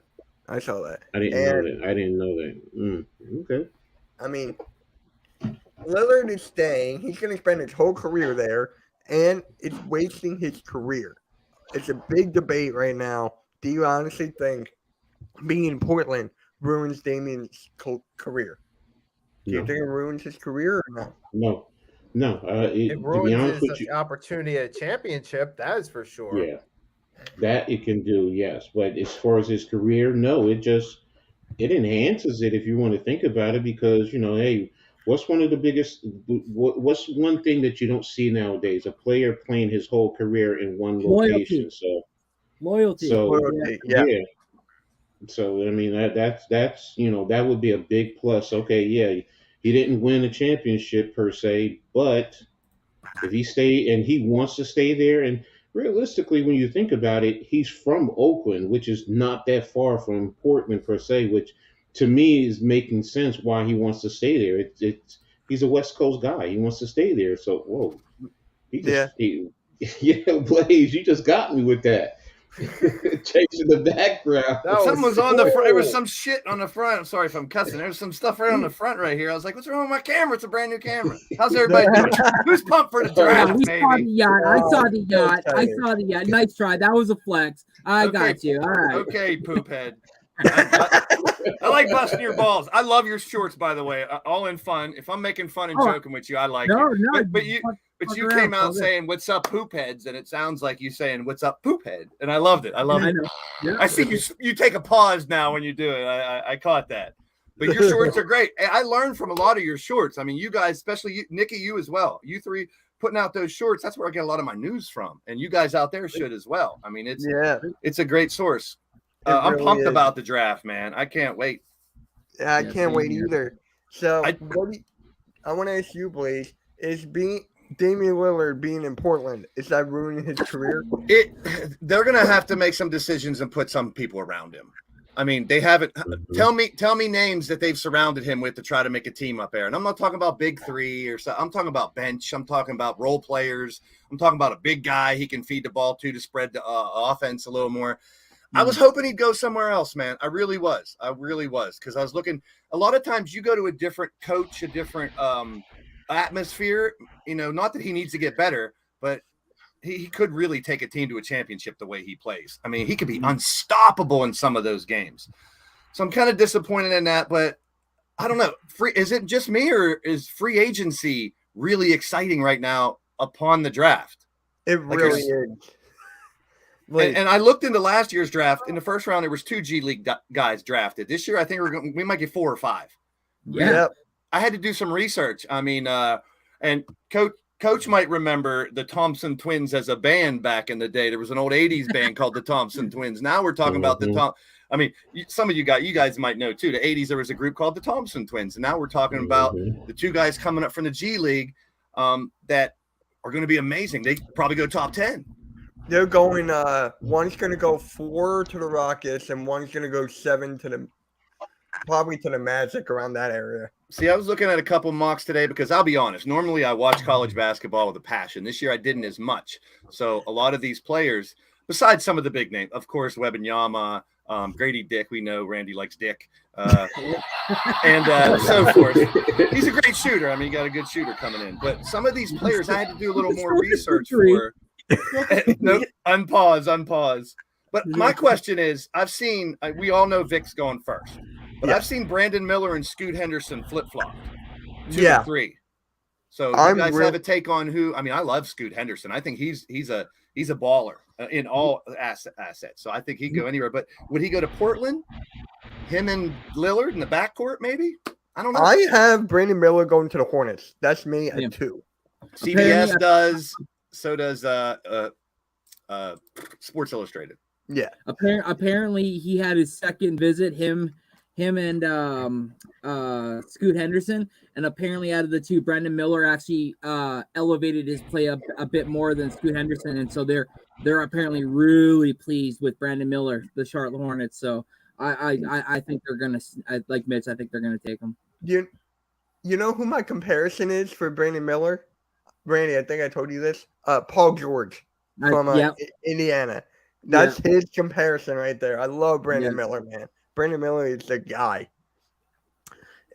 I saw that. I didn't know that. I didn't know that. Okay. I mean, Lillard is staying. He's going to spend his whole career there, and it's wasting his career. It's a big debate right now. Do you honestly think being in Portland ruins Damian's career? Do you No. think it ruins his career or no? No. It To be ruins honest with his you, opportunity at a championship, that is for sure. yeah, that it can do, yes. But as far as his career, no. It enhances it if you want to think about it, because hey, what's one of the biggest? What's one thing that you don't see nowadays? A player playing his whole career in one location. Loyalty. Yeah. So I mean that's that would be a big plus. Okay, yeah, he didn't win a championship per se, but if he stayed and he wants to stay there, and realistically, when you think about it, he's from Oakland, which is not that far from Portland per se, which to me is making sense why he wants to stay there. He's a West Coast guy. He wants to stay there. So whoa, yeah, Blaze, you just got me with that. Chasing the background. Something was on the front. There was some shit on the front. I'm sorry if I'm cussing. There was some stuff right on the front right here. I was like, what's wrong with my camera? It's a brand new camera. How's everybody doing? Who's pumped for the draft, We saw the baby? yacht. I saw the yacht. I excited. saw the yacht. Nice try. That was a flex. I got you. All right. Okay, poop head. I like busting your balls. I love your shorts, by the way. All in fun. If I'm making fun and joking with you, I like it. But you came out saying, "What's up, poop heads?" And it sounds like you saying, "What's up, poop head?" And I loved it. I love it. Yeah. I see you take a pause now when you do it. I caught that. But your shorts are great. I learned from a lot of your shorts. I mean, you guys, especially you, Nicky, you as well. You three putting out those shorts. That's where I get a lot of my news from. And you guys out there should as well. I mean, it's a great source. I'm really pumped is. about the draft, man. I can't wait. I can't wait same here. either. So I want to ask you, Blaze, is Damian Lillard being in Portland, is that ruining his career? They're gonna have to make some decisions and put some people around him. I mean, they haven't. Tell me names that they've surrounded him with to try to make a team up there. And I'm not talking about big three or so. I'm talking about bench. I'm talking about role players. I'm talking about a big guy he can feed the ball to spread the offense a little more. I was hoping he'd go somewhere else, man. I really was. Because I was looking. A lot of times you go to a different coach, a different atmosphere. Not that he needs to get better, but he could really take a team to a championship the way he plays. I mean, he could be unstoppable in some of those games. So I'm kind of disappointed in that, but I don't know. Is it just me, or is free agency really exciting right now upon the draft? It really is. And I looked into last year's draft. In the first round, there was 2 G League guys drafted. This year, I think we might get 4 or 5. Yeah. Yep. I had to do some research. I mean, and Coach might remember the Thompson Twins as a band back in the day. There was an old 80s band called the Thompson Twins. Now we're talking about the I mean, some of you guys might know too. The 80s, there was a group called the Thompson Twins. And now we're talking about the 2 guys coming up from the G League that are going to be amazing. They probably go top 10. They're going. One's going to go 4 to the Rockets, and one's going to go 7 to the Magic, around that area. See, I was looking at a couple mocks today because I'll be honest. Normally, I watch college basketball with a passion. This year, I didn't as much. So a lot of these players, besides some of the big names, of course, Wembanyama, Grady Dick, we know Randy likes Dick, and so forth. He's a great shooter. I mean, you got a good shooter coming in. But some of these players, I had to do a little more research for. Nope, unpause. But my question is, we all know Vic's going first. But I've seen Brandon Miller and Scoot Henderson flip-flop 2 and 3. So you guys have a take on who? I mean, I love Scoot Henderson. I think he's a baller in all assets. So I think he'd go anywhere. But would he go to Portland? Him and Lillard in the backcourt, maybe? I don't know. I have Brandon Miller going to the Hornets. That's me at 2. CBS does. So does Sports Illustrated. Yeah. Apparently, he had his second visit. Him and Scoot Henderson, and apparently out of the two, Brandon Miller actually elevated his play up a bit more than Scoot Henderson, and so they're apparently really pleased with Brandon Miller, the Charlotte Hornets. So I think they're gonna, like Mitch, I think they're gonna take him. You know who my comparison is for Brandon Miller? Randy, I think I told you this. Paul George from Indiana. That's his comparison right there. I love Brandon Miller, man. Brandon Miller is the guy.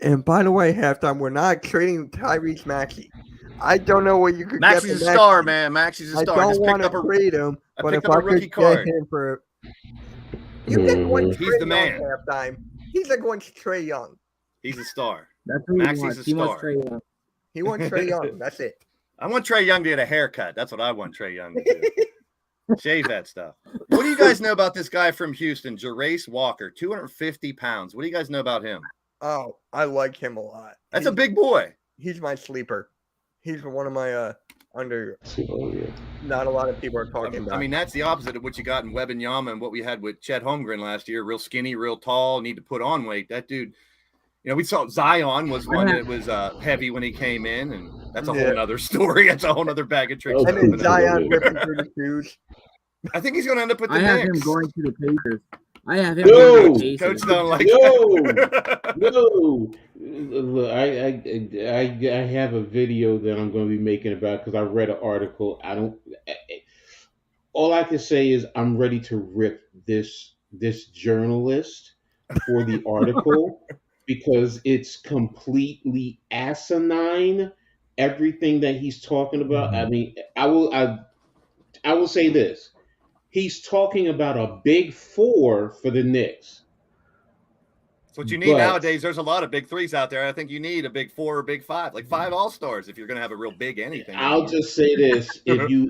And by the way, halftime, we're not trading Tyrese Maxey. I don't know what you could get. Maxey's a star, man. Maxey's a star. I don't want to trade him, but if I could get him for, you get one. He's the man. Halftime. He's like one Trae Young. He's a star. That's who Maxey's a star. He wants Trae Young. That's it. I want Trae Young to get a haircut. That's what I want Trae Young to do. Shave that stuff. What do you guys know about this guy from Houston, Jarace Walker, 250 pounds? What do you guys know about him? Oh, I like him a lot. That's a big boy. He's my sleeper. He's one of my not a lot of people are talking about. I mean, that's the opposite of what you got in Wembanyama and what we had with Chet Holmgren last year. Real skinny, real tall, need to put on weight. That dude, we saw Zion was one that was heavy when he came in, and that's a whole other story. That's a whole other bag of tricks. And then Zion ripping through the shoes. I think he's going to end up with the Knicks. I have him going to the Pacers. I have him going to the Pacers. Coach don't like Look, I have a video that I'm going to be making about because I read an article. All I can say is I'm ready to rip this journalist for the article because it's completely asinine. Everything that he's talking about. I mean, I will say this. He's talking about a big 4 for the Knicks. That's what you need nowadays. There's a lot of big 3s out there. I think you need a big 4 or big 5, like 5 all-stars if you're going to have a real big anything. I'll just say this. If you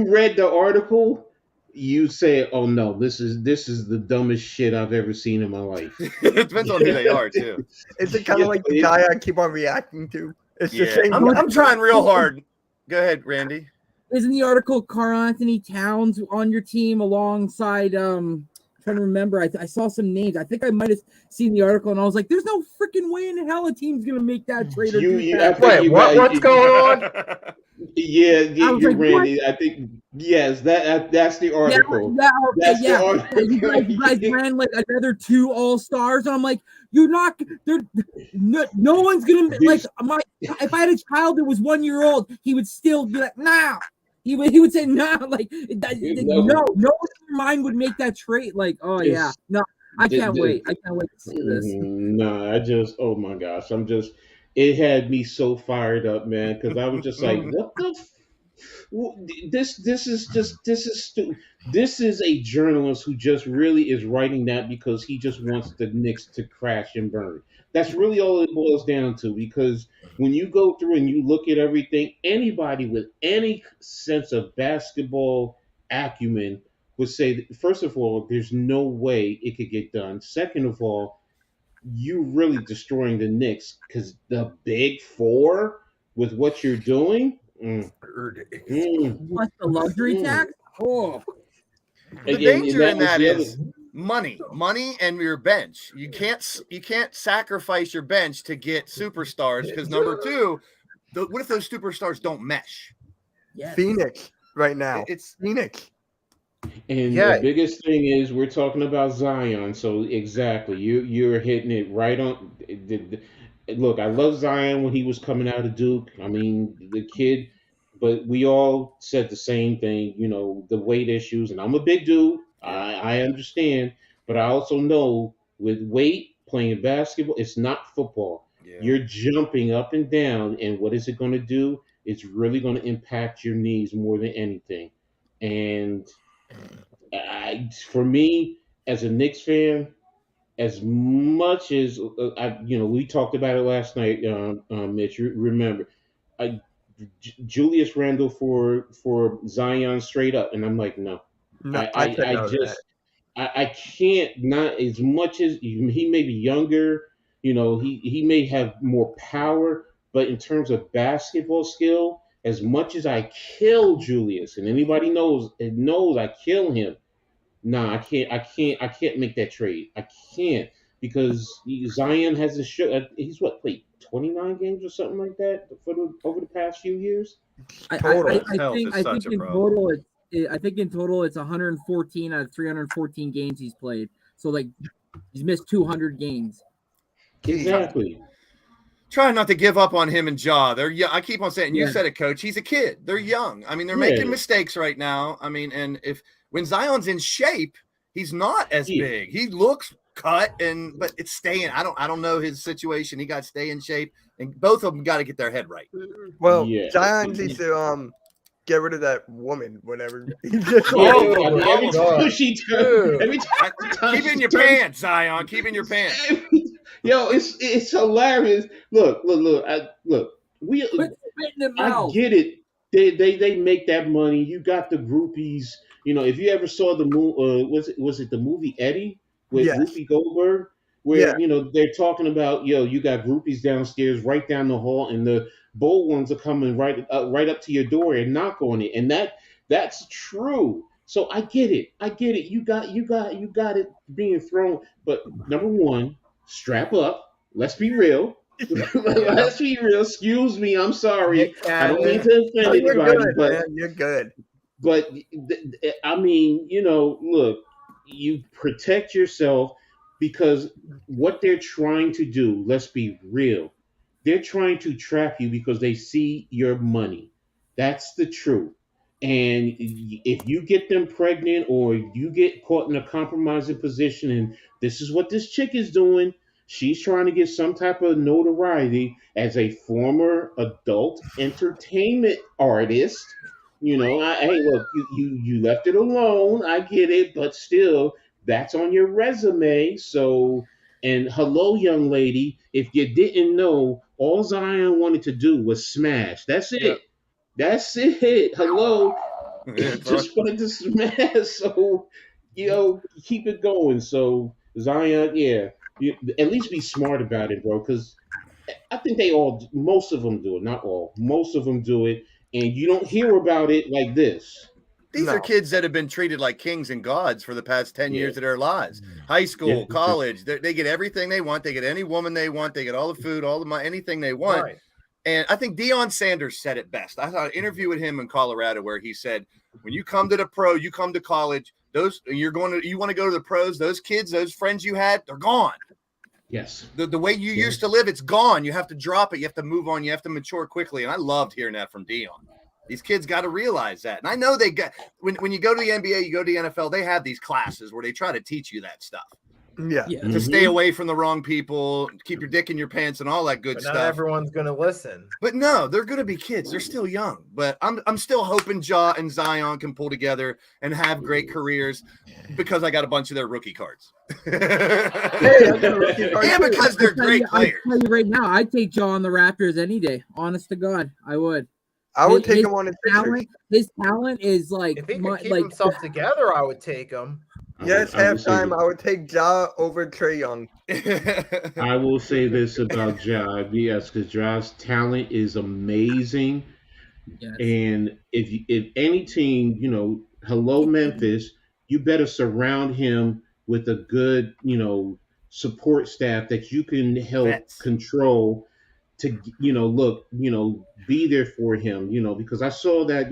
read the article, you say, oh, no, this is the dumbest shit I've ever seen in my life. It depends on who they are, too. Is it kind of like the guy I keep on reacting to? It's the same. I'm trying real hard. Go ahead, Randy. Isn't the article Karl Anthony Towns on your team alongside I'm trying to remember. I saw some names. I think I might have seen the article and I was like, there's no freaking way in hell a team's gonna make that trade. Wait, what's going on? Yeah, you're Randy. I think that's the article. You guys ran like another 2 all-stars, and I'm like, you're not. No one's gonna like my. If I had a child that was 1 year old, he would still be like, nah. He would say no, like no one in your mind would make that trade. Like, oh yeah, no, I can't wait. I can't wait to see this. No, oh my gosh, it had me so fired up, man, because I was just like, what the. This is stupid. This is a journalist who just really is writing that because he just wants the Knicks to crash and burn. That's really all it boils down to, because when you go through and you look at everything, anybody with any sense of basketball acumen would say that, first of all, there's no way it could get done. Second of all, you're really destroying the Knicks because the big 4 with what you're doing. What's the luxury tax? Oh, the danger in that is money and your bench. You can't sacrifice your bench to get superstars because number 2, what if those superstars don't mesh? Yes. Phoenix right now. It's Phoenix. And Yeah. the biggest thing is we're talking about Zion. So exactly, you're hitting it right on. Look, I love Zion when he was coming out of Duke. I mean, the kid, but we all said the same thing. You know, the weight issues, and I'm a big dude. I understand, but I also know with weight playing basketball, it's not football. yeah. You're jumping up and down, and what is it going to do? It's really going to impact your knees more than anything. And for me, as a Knicks fan, as much as we talked about it last night, Mitch. Remember, I, Julius Randle for Zion straight up, and I'm like, no, No, I said I no to that. just I can't, not as much as he may be younger. You know, he may have more power, but in terms of basketball skill, as much as I kill Julius, and anybody knows I kill him. Nah, I can't make that trade. I can't because Zion has a show. He's played 29 games or something like that over the past few years. Total. Health is I such think a in problem. total I think in total it's 114 out of 314 games he's played. So like he's missed 200 games. Exactly. Trying not to give up on him and Ja. They're young. I keep on saying, you Yeah. said it, Coach. He's a kid. They're young. I mean, they're Yeah. making mistakes right now. I mean, and when Zion's in shape, he's not as Yeah. big. He looks cut, but it's staying. I don't know his situation. He got to stay in shape, and both of them got to get their head right. Well, Yeah. Zion needs to get rid of that woman, whatever. He just Yeah, Oh, I mean, every God. time she turns, every time Keep in she your turns- pants, Zion. Keep in your pants. Yo, it's hilarious. Look. We Put spit in the I mouth. get it. They make that money. You got the groupies. You know, if you ever saw the movie, was it the movie Eddie with Yes. Whoopi Goldberg, where Yeah. they're talking about you got groupies downstairs, right down the hall, and the bold ones are coming right up to your door and knock on it, and that's true. So I get it. You got it being thrown. But number one, strap up. Let's be real. Let's be real. Excuse me. I'm sorry. Nick I don't mean Cannon. to No, offend you're anybody, good, but man. You're good. but I mean, look, you protect yourself because what they're trying to do, let's be real, they're trying to trap you because they see your money. That's the truth. And if you get them pregnant or you get caught in a compromising position, and this is what this chick is doing, she's trying to get some type of notoriety as a former adult entertainment artist. Hey, look, you left it alone. I get it, but still, that's on your resume. So, and hello, young lady, if you didn't know, all Zion wanted to do was smash. That's it. Yep. That's it. Hello, Yeah, just wanted to smash. So, keep it going. So, Zion, yeah, at least be smart about it, bro, because I think most of them do it, not all. Most of them do it, and you don't hear about it like this. These No. are kids that have been treated like kings and gods for the past 10 Yeah. years of their lives. High school, Yeah. college, they get everything they want. They get any woman they want. They get all the food, all the money, anything they want. Right. And I think Deion Sanders said it best. I saw an interview with him in Colorado where he said, when you come to the pro, you come to college, you want to go to the pros, those kids, those friends you had, they're gone. Yes. The way you used to live, it's gone. You have to drop it. You have to move on. You have to mature quickly. And I loved hearing that from Deion. These kids got to realize that. And I know they got when you go to the NBA, you go to the NFL, they have these classes where they try to teach you that stuff. Yeah. Yeah. To stay away from the wrong people, keep your dick in your pants and all that good But stuff. not everyone's gonna listen. But no, they're going to be kids. They're still young. But I'm still hoping Ja and Zion can pull together and have great careers because I got a bunch of their rookie cards. Hey, I got a rookie card Yeah, too. because they're great I'll players. tell you right now, I'd take Jaw on the Raptors any day. Honest to God, I would. I would take His him on his pictures. His talent is like If he my, could keep like himself together, I would take him. Yes, I will say halftime, this. I would take Ja over Trae Young. I will say this about Ja, yes, because Ja's talent is amazing. yes. And if any team, hello Memphis, you better surround him with a good, support staff that you can help Vets. control. to be there for him, because I saw that,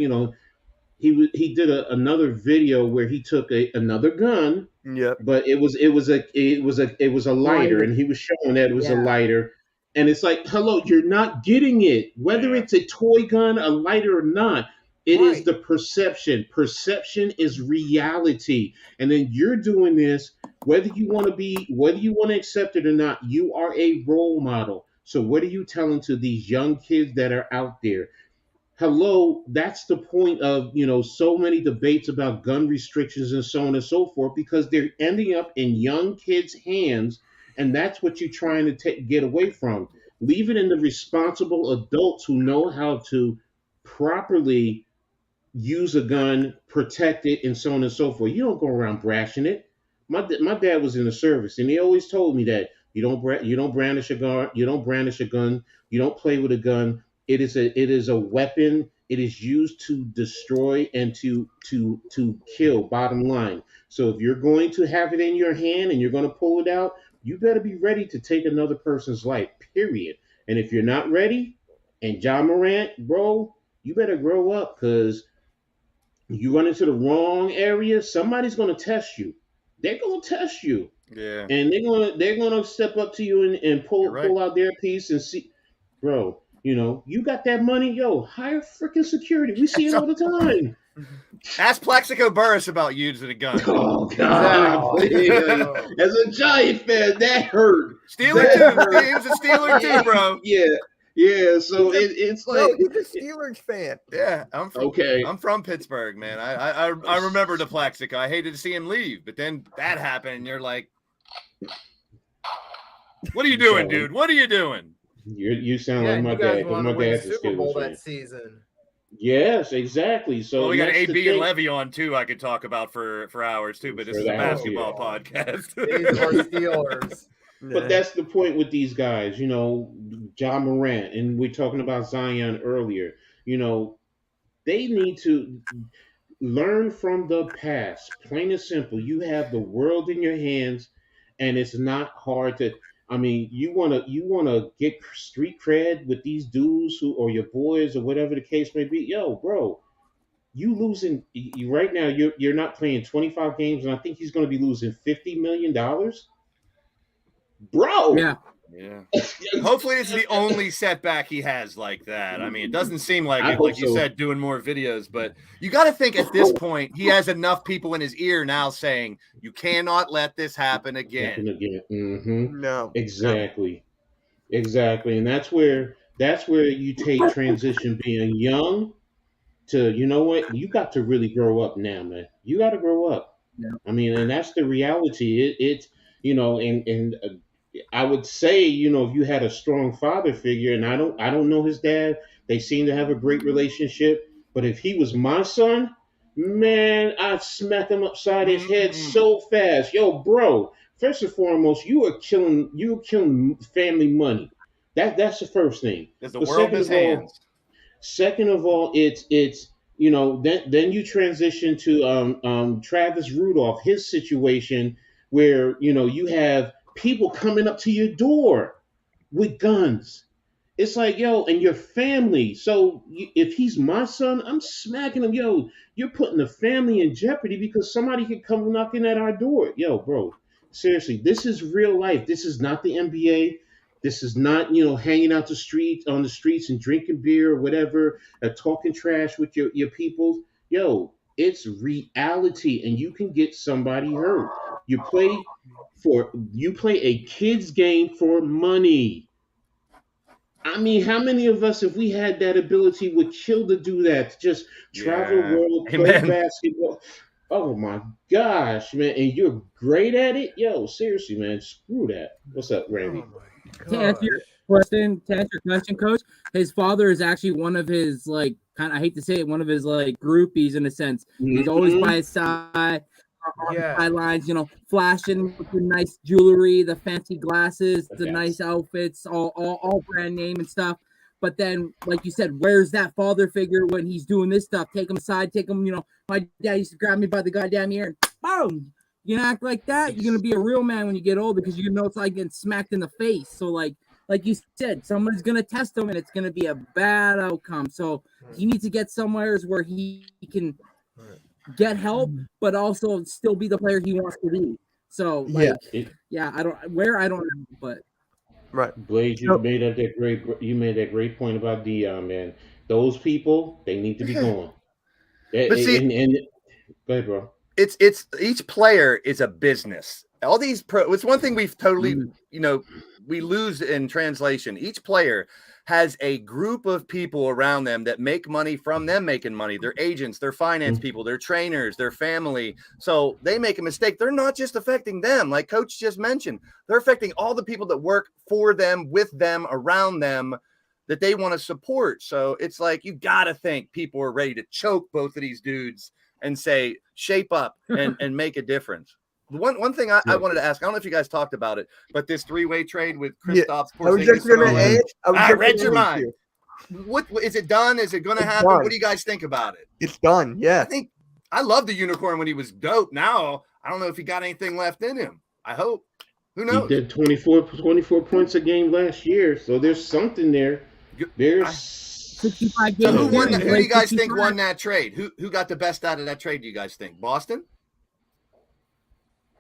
he did another video where he took another gun, Yep. but it was a lighter, and he was showing that it was a lighter, and it's like, hello, you're not getting it, whether it's a toy gun, a lighter or not. It is the perception. Perception is reality, and then you're doing this whether you want to accept it or not. You are a role model. So what are you telling to these young kids that are out there? Hello, that's the point of, so many debates about gun restrictions and so on and so forth, because they're ending up in young kids' hands, and that's what you're trying to get away from. Leave it in the responsible adults who know how to properly use a gun, protect it, and so on and so forth. You don't go around brashing it. My dad was in the service, and he always told me that you don't brandish a gun, you don't play with a gun. It is a weapon. It is used to destroy and to kill. Bottom line. So if you're going to have it in your hand and you're going to pull it out, you better be ready to take another person's life. Period. And if you're not ready, and John Morant, bro, you better grow up, because you run into the wrong area, somebody's going to test you. They're going to test you. Yeah. And they're going to step up to you and pull out their piece and see, bro, you got that money, yo, hire freaking security. We see it all the time. Ask Plexico Burris about using a gun. Oh, God. As a Giant fan, that hurt. Steeler too. He was a Steeler too, bro. Yeah. So it's like, no, he's a Steelers fan. Yeah, I'm from Pittsburgh, man. I remember the Plexico. I hated to see him leave, but then that happened, and you're like, "What are you doing, dude? What are you doing?" You sound like my dad. Want to My win the dad's a Super Bowl Steelers that fan. season. Yes, exactly. So we got that's the AB and thing. Levy on too. I could talk about for hours too, but this is a basketball podcast. These are Steelers. But that's the point with these guys, John Morant, and we're talking about Zion earlier. They need to learn from the past. Plain and simple. You have the world in your hands, and it's not hard to. I mean, you wanna get street cred with these dudes or your boys or whatever the case may be. Yo, bro, you losing right now. You're not playing 25 games, and I think he's going to be losing $50 million. Bro. Yeah. Hopefully it's the only setback he has like that. I mean, it doesn't seem like it, like you said, doing more videos, but you got to think at this point he has enough people in his ear now saying you cannot let this happen again. Mm-hmm. No. Exactly. And that's where you take transition being young to, you got to really grow up now, man. You got to grow up. Yeah. I mean, and that's the reality. It's and I would say, if you had a strong father figure, and I don't know his dad, they seem to have a great relationship. But if he was my son, man, I'd smack him upside his head so fast. Yo, bro, first and foremost, you are killing family money. That's the first thing. There's the world in his hands. Second of all, it's then you transition to Travis Rudolph, his situation where you have people coming up to your door with guns. It's like, yo, and your family. So if he's my son, I'm smacking him. Yo, you're putting the family in jeopardy because somebody could come knocking at our door. Yo, bro, seriously, this is real life. This is not the NBA. This is not, hanging out on the streets and drinking beer or whatever, talking trash with your people. Yo, it's reality, and you can get somebody hurt. You play a kid's game for money. I mean, how many of us, if we had that ability, would kill to do that? To just travel the world, play basketball. Oh my gosh, man! And you're great at it, yo. Seriously, man, screw that. What's up, Randy? To answer your question, Coach, his father is actually one of his I hate to say it, one of his groupies in a sense. He's always by his side. On the sidelines, flashing with the nice jewelry, the fancy glasses, the nice outfits, all brand name and stuff. But then, like you said, where's that father figure when he's doing this stuff? Take him aside, my dad used to grab me by the goddamn ear and boom. You act like that, you're gonna be a real man when you get older because you know it's like getting smacked in the face. So like you said, someone's going to test him and it's going to be a bad outcome. So he needs to get somewhere where he can get help, but also still be the player he wants to be. So, like, I don't know, but Right. Blaze, you made that great point about Dion, man. Those people, they need to be gone. But see, go ahead, bro. It's each player is a business. All these it's one thing we've totally, we lose in translation. Each player has a group of people around them that make money from them making money. Their agents, their finance people, their trainers, their family. So they make a mistake. They're not just affecting them, like Coach just mentioned. They're affecting all the people that work for them, with them, around them, that they want to support. So it's like, you got to think people are ready to choke both of these dudes and say, shape up and make a difference. One thing I wanted to ask, I don't know if you guys talked about it, but this three-way trade with Kristaps Porzingis. I was just going to ask. I read your mind. What is it done? Is it going to happen? Done. What do you guys think about it? It's done. Yeah. I love the unicorn when he was dope. Now I don't know if he got anything left in him. I hope. Who knows? He did 24 points a game last year, so there's something there. There's 65 games. So who do you guys think won that trade? Who got the best out of that trade? Do you guys think Boston?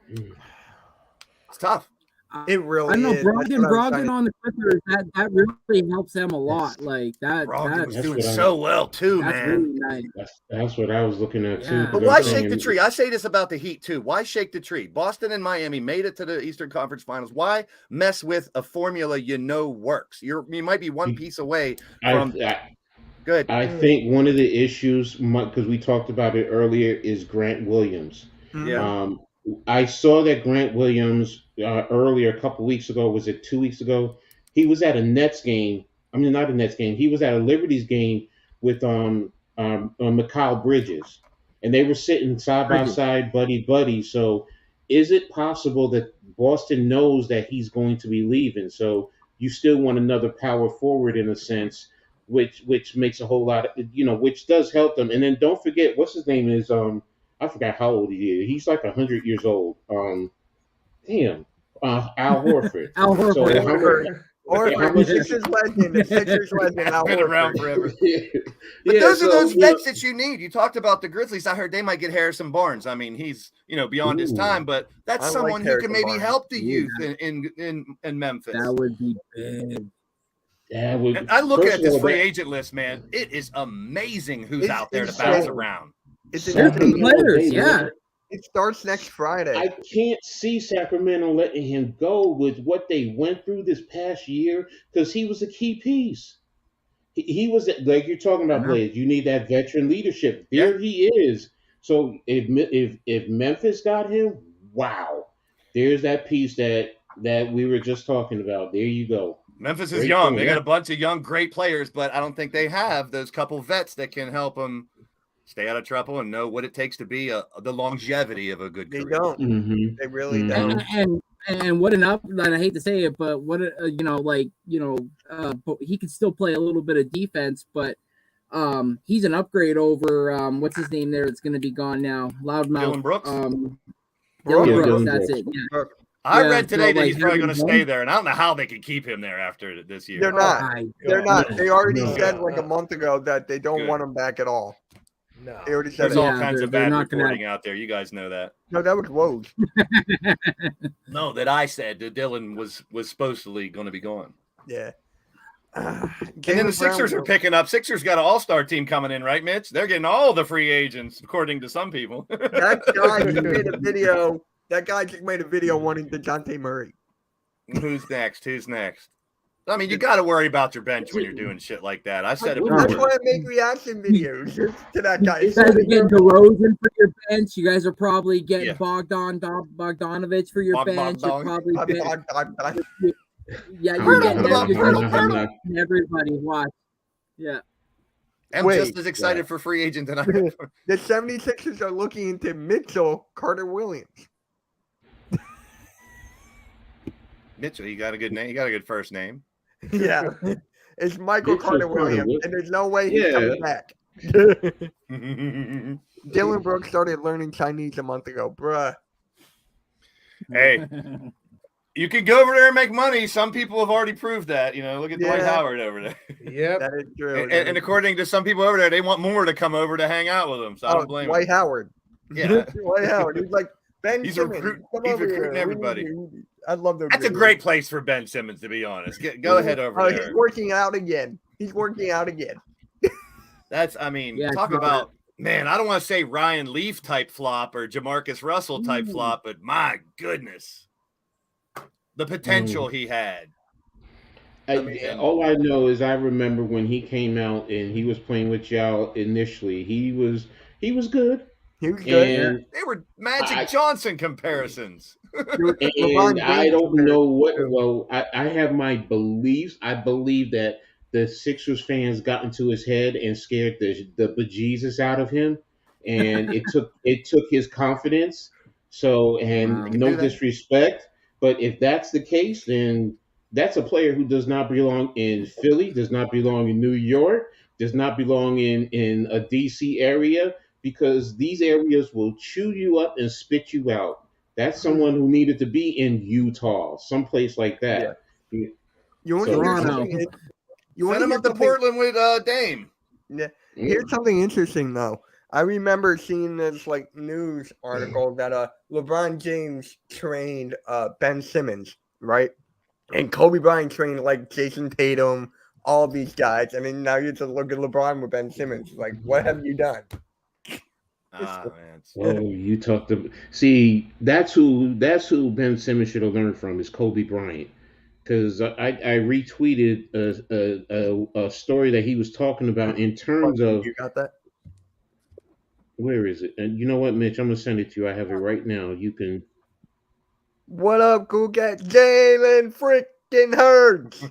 It's tough. It really I know is. Brogdon on the Clippers, that really helps them a lot. Like that. Brogdon was doing so well too, man. Really nice. That's what I was looking at too. But why shake the tree? I say this about the Heat too. Why shake the tree? Boston and Miami made it to the Eastern Conference Finals. Why mess with a formula works? You might be one piece away from. Good. I think one of the issues, because we talked about it earlier, is Grant Williams. Yeah. I saw that Grant Williams earlier, a couple weeks ago. Was it 2 weeks ago? He was at a Nets game. I mean, not a Nets game. He was at a Liberties game with Mikal Bridges, and they were sitting side by side, buddy. So, is it possible that Boston knows that he's going to be leaving? So you still want another power forward in a sense, which makes a whole lot of, which does help them. And then don't forget, what's his name is I forgot how old he is. He's like 100 years old. Al Horford. Al Horford. Horford, Sixers legend. Al Been around Horford. forever. But those are those vets that you need. You talked about the Grizzlies. I heard they might get Harrison Barnes. I mean, he's beyond his time, but that's someone who can maybe help the youth in Memphis. That would be big. And I look at this free agent list, man. It is amazing who's out there to bounce around. It's players, yeah. It starts next Friday. I can't see Sacramento letting him go with what they went through this past year, because he was a key piece. He was, like you're talking about, Blaze. You need that veteran leadership. There he is. So if Memphis got him, wow, there's that piece that we were just talking about. There you go. Memphis is young. They got a bunch of young, great players, but I don't think they have those couple vets that can help them stay out of trouble and know what it takes to be the longevity of a good career. They don't. Mm-hmm. They really don't. And what enough? And I hate to say it, but he could still play a little bit of defense, but he's an upgrade over what's his name there? It's going to be gone now. Loudmouth. Dillon Brooks. Dillon Brooks. That's it. Yeah. I read today that he's probably going to stay there, and I don't know how they can keep him there after this year. They're not. They're not. They already said like a month ago that they don't want him back at all. No. They already said There's all kinds of bad reporting out there. You guys know that. No, that was Woj. No, that I said that Dillon was supposedly going to be gone. Yeah. And then the Sixers are picking up. Sixers got an all-star team coming in, right, Mitch? They're getting all the free agents, according to some people. That guy just made a video. That guy just made a video wanting DeJounte Murray. Who's next? I mean, you got to worry about your bench when you're doing shit like that. I said it That's before. why I make reaction videos to that guy. You guys are getting DeRozan for your bench. You guys are probably getting Bogdanovich for your bench. You're probably you're getting everybody. Watch. Yeah. I'm just as excited for free agent than I am. The 76ers are looking into Mitchell Carter-Williams. Mitchell, you got a good name. You got a good first name. Yeah. It's Michael Carter-Williams, and there's no way he's coming back. Dillon Brooks started learning Chinese a month ago, bruh. Hey, You can go over there and make money. Some people have already proved that. Look at Dwight Yeah. Howard over there. Yep. That is true. And according to some people over there, they want more to come over to hang out with them. So I don't blame Dwight them. Howard. Yeah. Dwight Howard. He's like Ben He's Simmons. recruiting come over everybody. here. We need you. I love those. That's a videos. great place for Ben Simmons, to be honest. Go ahead over Oh, there. he's working out again. Talk about, man, I don't want to say Ryan Leaf type flop or Jamarcus Russell type flop, but my goodness, the potential he had. All I know is I remember when he came out and he was playing with y'all initially. He was good. He was good. And They were Magic Johnson comparisons. And I don't know what. Well, I have my beliefs. I believe that the Sixers fans got into his head and scared the bejesus out of him, and it took his confidence. So, and no disrespect, but if that's the case, then that's a player who does not belong in Philly, does not belong in New York, does not belong in a DC area, because these areas will chew you up and spit you out. That's someone who needed to be in Utah, someplace like that. Yeah. You want to Send him up to Portland with Dame. Yeah. Here's something interesting though. I remember seeing this news article that LeBron James trained Ben Simmons, right? And Kobe Bryant trained Jason Tatum, all these guys. I mean, now you just look at LeBron with Ben Simmons. What have you done? Man. Oh, you talked to see. That's who Ben Simmons should have learned from is Kobe Bryant, because I retweeted a story that he was talking about in terms of. You got that? Where is it? And you know what, Mitch? I'm gonna send it to you. I have it right now. You can. What up, Go Get Jalen freaking Hurts?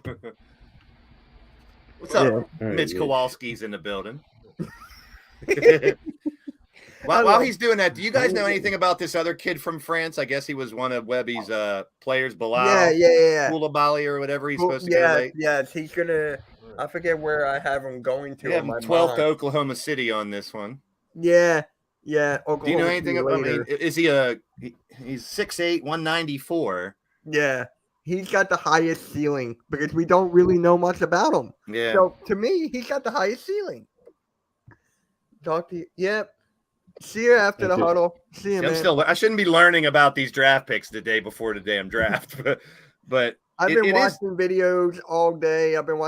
What's up? Yeah. Mitch Right, Kowalski's in the building. While he's doing that, do you guys know anything about this other kid from France? I guess he was one of Webby's players, Bilal. Yeah. Koulibaly or whatever he's supposed to go late. Yes, he's gonna. I forget where I have him going to. We have him 12th to Oklahoma City on this one. Yeah. Oklahoma Do you know anything about? Is he he's 6'8", 194. Yeah, he's got the highest ceiling because we don't really know much about him. Yeah. So to me, he's got the highest ceiling. Talk to you. Yep. See you after the huddle. See you, man. I shouldn't be learning about these draft picks the day before the damn draft, but I've been watching videos all day. I've been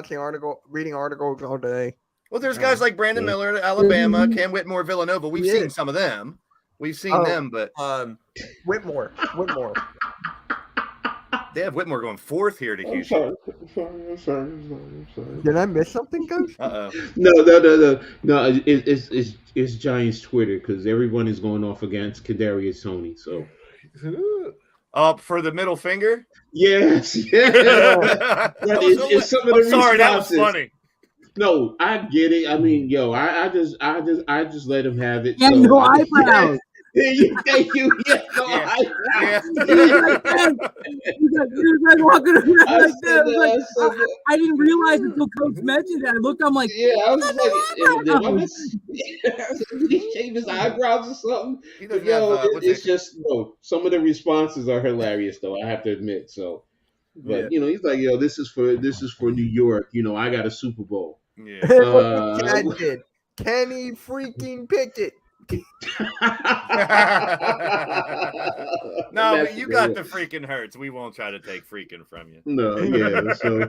reading articles all day. Well, there's guys like Brandon Miller, Alabama, Cam Whitmore, Villanova. We've seen some of them. We've seen them, but Whitmore. They have Whitmore going 4th here to Houston. I'm sorry. Did I miss something, Coach? No. It's Giants Twitter because everyone is going off against Kadarius Toney. So, for the middle finger. Yes. It's some of the sorry, that was funny. No, I get it. I mean, I just let him have it. Yeah, no eyebrows. Thank you. Yeah, no eyebrows. You guys walking around like that. I didn't realize until Coach mentioned that. I looked, I'm like, yeah, I was like, did he shave his eyebrows or something? It's just some of the responses are hilarious, though. I have to admit. So, but he's like, this is for New York. I got a Super Bowl. Yeah. Did. Kenny freaking Pickett. No, but you got the freaking Hurts. We won't try to take freaking from you. No, yeah. So,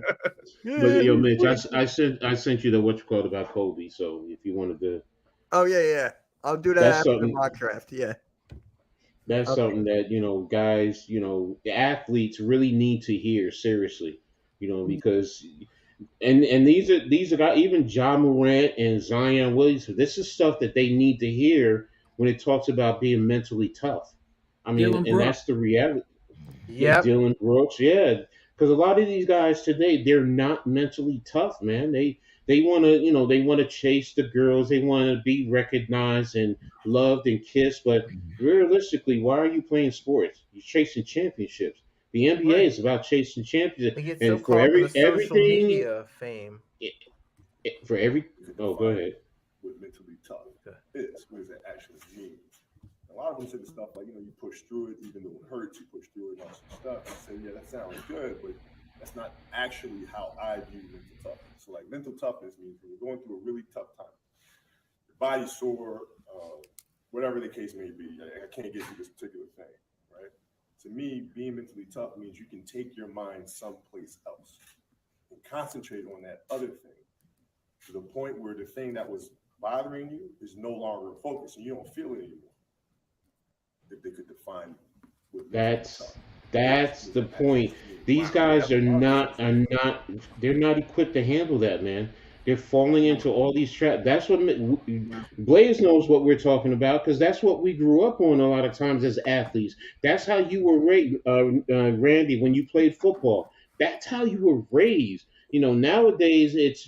but Mitch, I sent you the what you called about Kobe. So if you wanted to, yeah, I'll do that after the mock draft. Yeah, that's something that guys, the athletes really need to hear seriously. Because. And these are guys, even Ja Morant and Zion Williamson. This is stuff that they need to hear when it talks about being mentally tough. I mean, that's the reality. Yeah, Dylan Brooks, because a lot of these guys today, they're not mentally tough, man. They want to chase the girls, they want to be recognized and loved and kissed. But realistically, why are you playing sports? You're chasing championships. The NBA is about chasing championships, and for everything, media fame. Go ahead. What mentally tough is, what does that actually mean? lot of them say the stuff like, you push through it, even though it hurts, you push through it and all some stuff. I say, yeah, that sounds good, but that's not actually how I view mental toughness. So like mental toughness means when you're going through a really tough time, your body's sore, whatever the case may be. I can't get through this particular thing, right? To me, being mentally tough means you can take your mind someplace else and concentrate on that other thing to the point where the thing that was bothering you is no longer a focus and you don't feel it anymore. If they could define what that's the point. These guys they're not equipped to handle that, man. They're falling into all these traps. That's what Blaze knows what we're talking about, because that's what we grew up on a lot of times as athletes. That's how you were raised, Randy, when you played football. That's how you were raised. Nowadays it's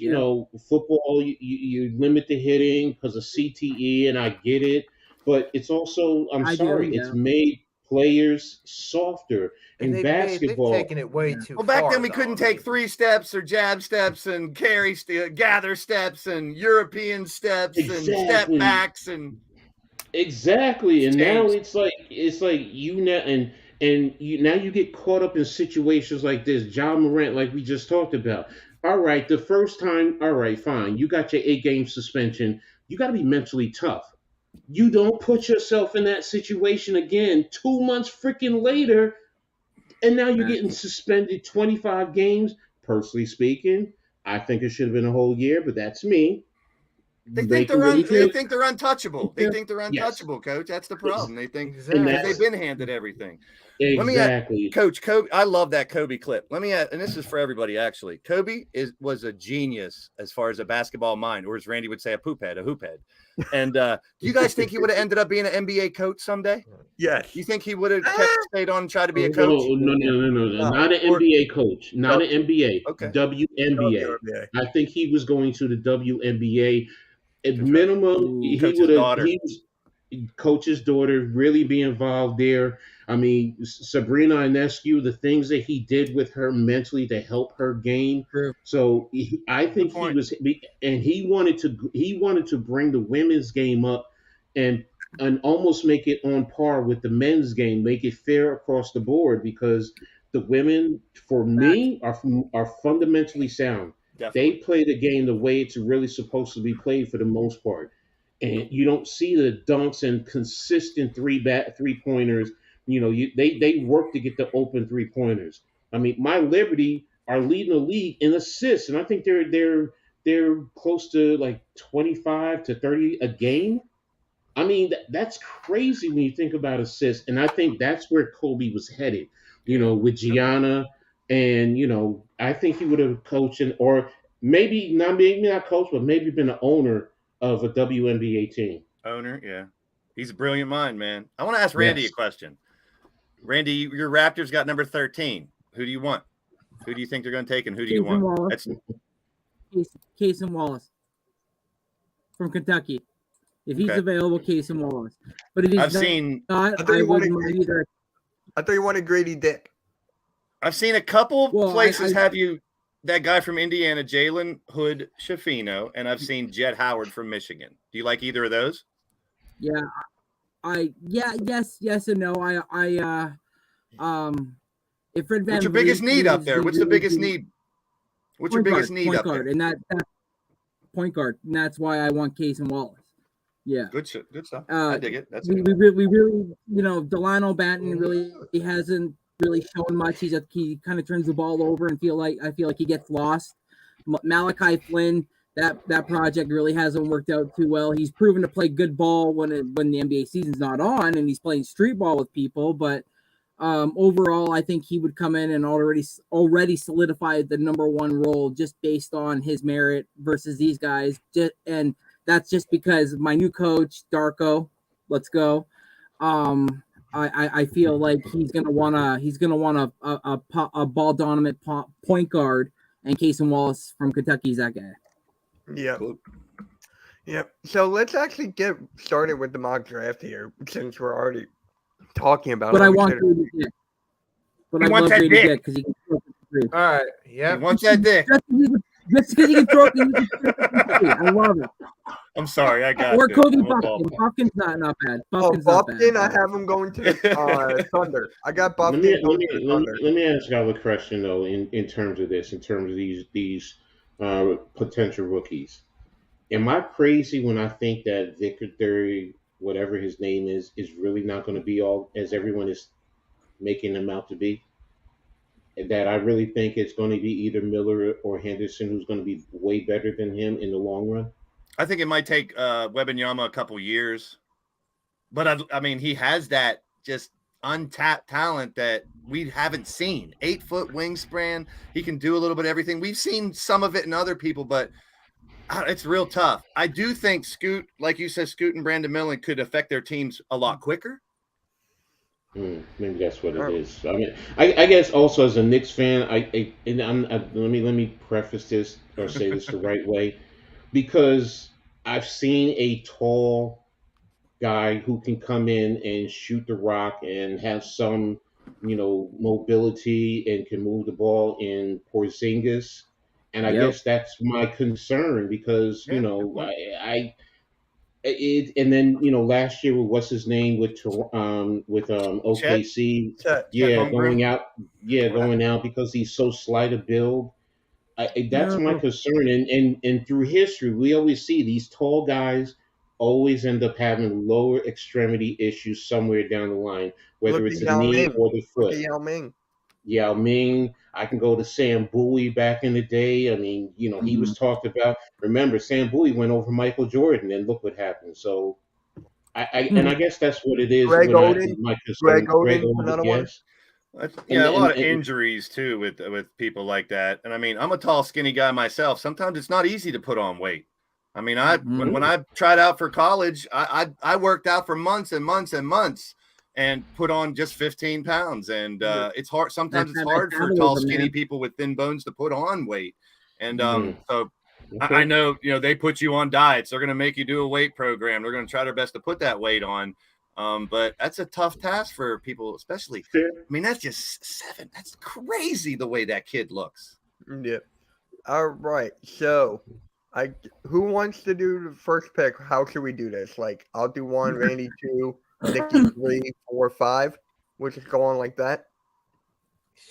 football. You limit the hitting because of CTE, and I get it, but it's also it's made players softer. In basketball, they've taken it way too far. Well, back then we couldn't take 3 steps or jab steps and gather steps and European steps and step backs and exactly. And now it's like you now and you get caught up in situations like this. John Morant, like we just talked about. All right, the first time, all right, fine. You got your 8-game suspension. You got to be mentally tough. You don't put yourself in that situation again 2 months freaking later, and now you're getting suspended 25 games. Personally speaking, I think it should have been a whole year, but that's me. They think they're untouchable. They think they're untouchable, Coach. That's the problem. They think they've been handed everything. Exactly. Coach Kobe, I love that Kobe clip. Let me add, and this is for everybody actually. Kobe was a genius as far as a basketball mind, or as Randy would say, a hoop head. And do you guys think he would have ended up being an NBA coach someday? Yes. You think he would have stayed on and tried to be a coach? No. Not an NBA coach. Not an NBA. Okay. WNBA. I think he was going to the WNBA. At minimum, he would have. Coach's daughter, really be involved there. I mean, Sabrina Ionescu, the things that he did with her mentally to help her game. True. So I think he was, and he wanted to bring the women's game up and almost make it on par with the men's game, make it fair across the board, because the women, for me, are fundamentally sound. Definitely. They play the game the way it's really supposed to be played for the most part. And you don't see the dunks and consistent three-pointers. They work to get the open three-pointers. I mean, My Liberty are leading the league in assists, and I think they're close to like 25 to 30 a game. I mean, that's crazy when you think about assists, and I think that's where Kobe was headed. With Gianna, and I think he would have coached, or maybe not coached, but maybe been an owner of a WNBA team. Owner, yeah. He's a brilliant mind, man. I want to ask Randy a question. Randy, your Raptors got number 13. Who do you want? Who do you think they're going to take, and who do you want? That's Casey Wallace from Kentucky. If he's available, Casey Wallace. But if he's not, I wouldn't mind either. I thought you wanted Grady Dick. I've seen a couple places have you that guy from Indiana, Jalen Hood Schifino, and I've seen Jet Howard from Michigan. Do you like either of those? Yeah, yes and no. If Fred Van what's your biggest need up there? What's the biggest need? What's your biggest need up there? And that point guard, and that's why I want Casey Wallace. Yeah, good stuff. I dig it. That's we really, Delano Banton really hasn't really shown much. He kind of turns the ball over and I feel like he gets lost. Malachi Flynn, that project really hasn't worked out too well. He's proven to play good ball when the NBA season's not on, and he's playing street ball with people. But overall, I think he would come in and already solidify the number one role just based on his merit versus these guys. And that's just because my new coach, Darko, let's go. I feel like he's gonna want a ball dominant point guard, and Casey Wallace from Kentucky is that guy. Yeah. Yep. So let's actually get started with the mock draft here, since we're already talking about but it. I want Grady Dick. But I love Grady Dick because he can throw it. All right. Yeah. He wants that dick. Just because he can throw it. I love it. I'm sorry, I got Or this. Cody I'm a Buffkin. ball. Buffkin's not bad. Oh, Buffkin's not Buffkin, I bad. have him going to the Thunder. I got Let Buffkin me going to the Thunder. let me ask y'all a question though. In terms of this, in terms of these potential rookies, am I crazy when I think that Victor Thury, whatever his name is really not going to be all as everyone is making him out to be? That I really think it's going to be either Miller or Henderson who's going to be way better than him in the long run. I think it might take Wembanyama a couple years, but I mean, he has that just untapped talent that we haven't seen. 8-foot wingspan. He can do a little bit of everything. We've seen some of it in other people, but it's real tough. I do think Scoot, like you said, Scoot and Brandon Millen could affect their teams a lot quicker. Maybe that's what it is. I mean, I guess also as a Knicks fan, let me preface this or say this the right way, because I've seen a tall guy who can come in and shoot the rock and have some, mobility and can move the ball in Porzingis, and I guess that's my concern because and then last year with what's his name with OKC, Chet going out because he's so slight a build. That's my concern, and through history we always see these tall guys always end up having lower extremity issues somewhere down the line, whether it's the knee or the foot. Yao Ming. I can go to Sam Bowie back in the day. I mean, he was talked about. Remember, Sam Bowie went over Michael Jordan, and look what happened. So, and I guess that's what it is. Greg Oden, yes. A lot of injuries too with people like that. And I mean, I'm a tall, skinny guy myself. Sometimes it's not easy to put on weight. I mean, when I tried out for college, I worked out for months and months and months. And put on just 15 pounds. And it's hard. Sometimes it's hard for tall, skinny people with thin bones to put on weight. And so I know, they put you on diets. They're going to make you do a weight program. They're going to try their best to put that weight on. But that's a tough task for people, especially. I mean, that's just 7. That's crazy the way that kid looks. Yeah. All right. So who wants to do the first pick? How should we do this? Like, I'll do 1, Randy 2. Nicky 3, 4, 5. We'll just go on like that.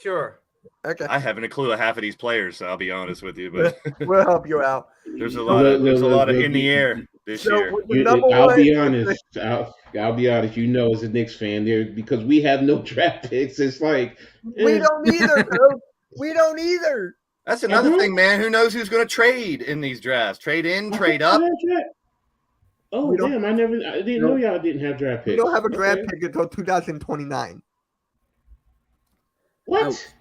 Sure. Okay. I haven't a clue of half of these players, so I'll be honest with you, but we'll help you out. There's a lot of in the air this year. I'll be honest. I'll be honest. As a Knicks fan, because we have no draft picks. It's like we don't either, bro. We don't either. That's another thing, man. Who knows who's going to trade in these drafts? Trade in, trade up. Oh, damn. I didn't know y'all didn't have draft picks. We don't have a draft pick until 2029. What?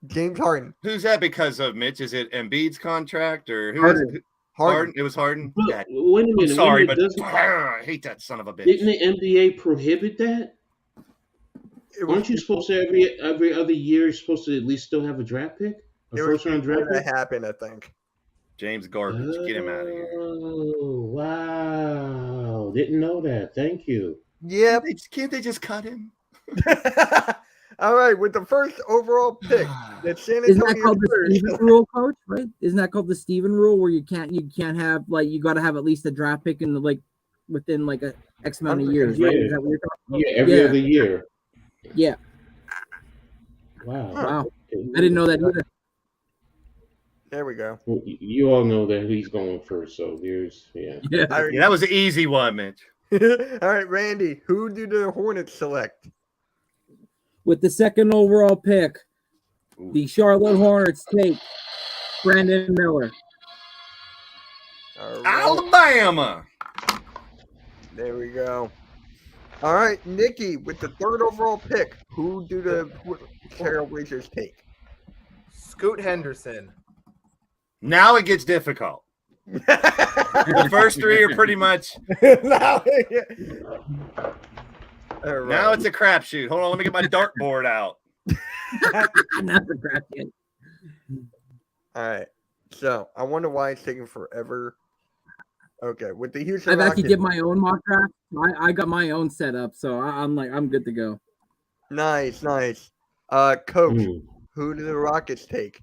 James Harden. Who's that because of, Mitch? Is it Embiid's contract or who? Harden. It was Harden. Wait a minute. I'm sorry, but I hate that son of a bitch. Didn't the NBA prohibit that? Aren't you supposed to every other year? You're supposed to at least still have a draft pick? A first round draft pick? That happened, I think. James Garbage, get him out of here. Oh, wow. Didn't know that. Thank you. Yeah. Can't they just cut him? All right, with the first overall pick, that's San Antonio. Isn't that called the Steven rule, coach? Right? Isn't that called the Steven rule, where you can't have you got to have at least a draft pick in within a X amount of years, right? Is that what you're talking about? Yeah, every other year. Yeah. Wow. Wow. I didn't know that either. There we go. Well, you all know that he's going first, so there's that was an easy one, Mitch. All right, Randy, who do the Hornets select? With the second overall pick, the Charlotte Hornets take Brandon Miller. Right. Alabama. There we go. All right, Nicky, with the third overall pick, who do the Trailblazers take? Scoot Henderson. Now it gets difficult. The first 3 are pretty much. Now it's a crapshoot. Hold on, let me get my dartboard out. Not the crapshoot. All right. So I wonder why it's taking forever. Okay, with the Houston I've Rockets. actually did my own mock draft. I got my own set up, so I'm good to go. Nice. Coach, who do the Rockets take?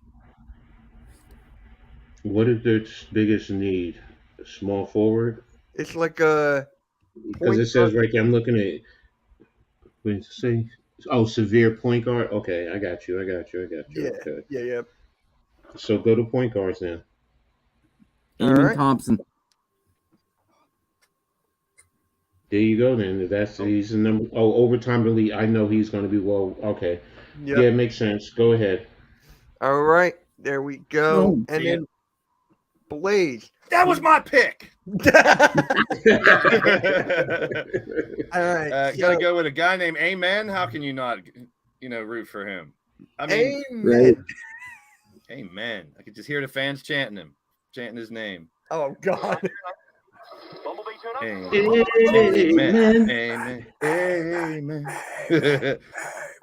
What is their biggest need? A small forward? It's like a Because it says right there, I'm looking at. What does it say? Oh, severe point guard. Okay, I got you. Yeah, Okay. yeah. So go to point guards then. Amen Alright. Thompson. There you go then. He's the number. Oh, overtime elite. I know he's going to be well. Okay. Yep. Yeah, it makes sense. Go ahead. All right, there we go. Oh, and yeah. then Blaze. That was my pick. All right, Gotta go with a guy named Amen. How can you not, root for him? I mean, Amen. Amen. I could just hear the fans chanting his name. Oh God. Amen. Amen. Amen.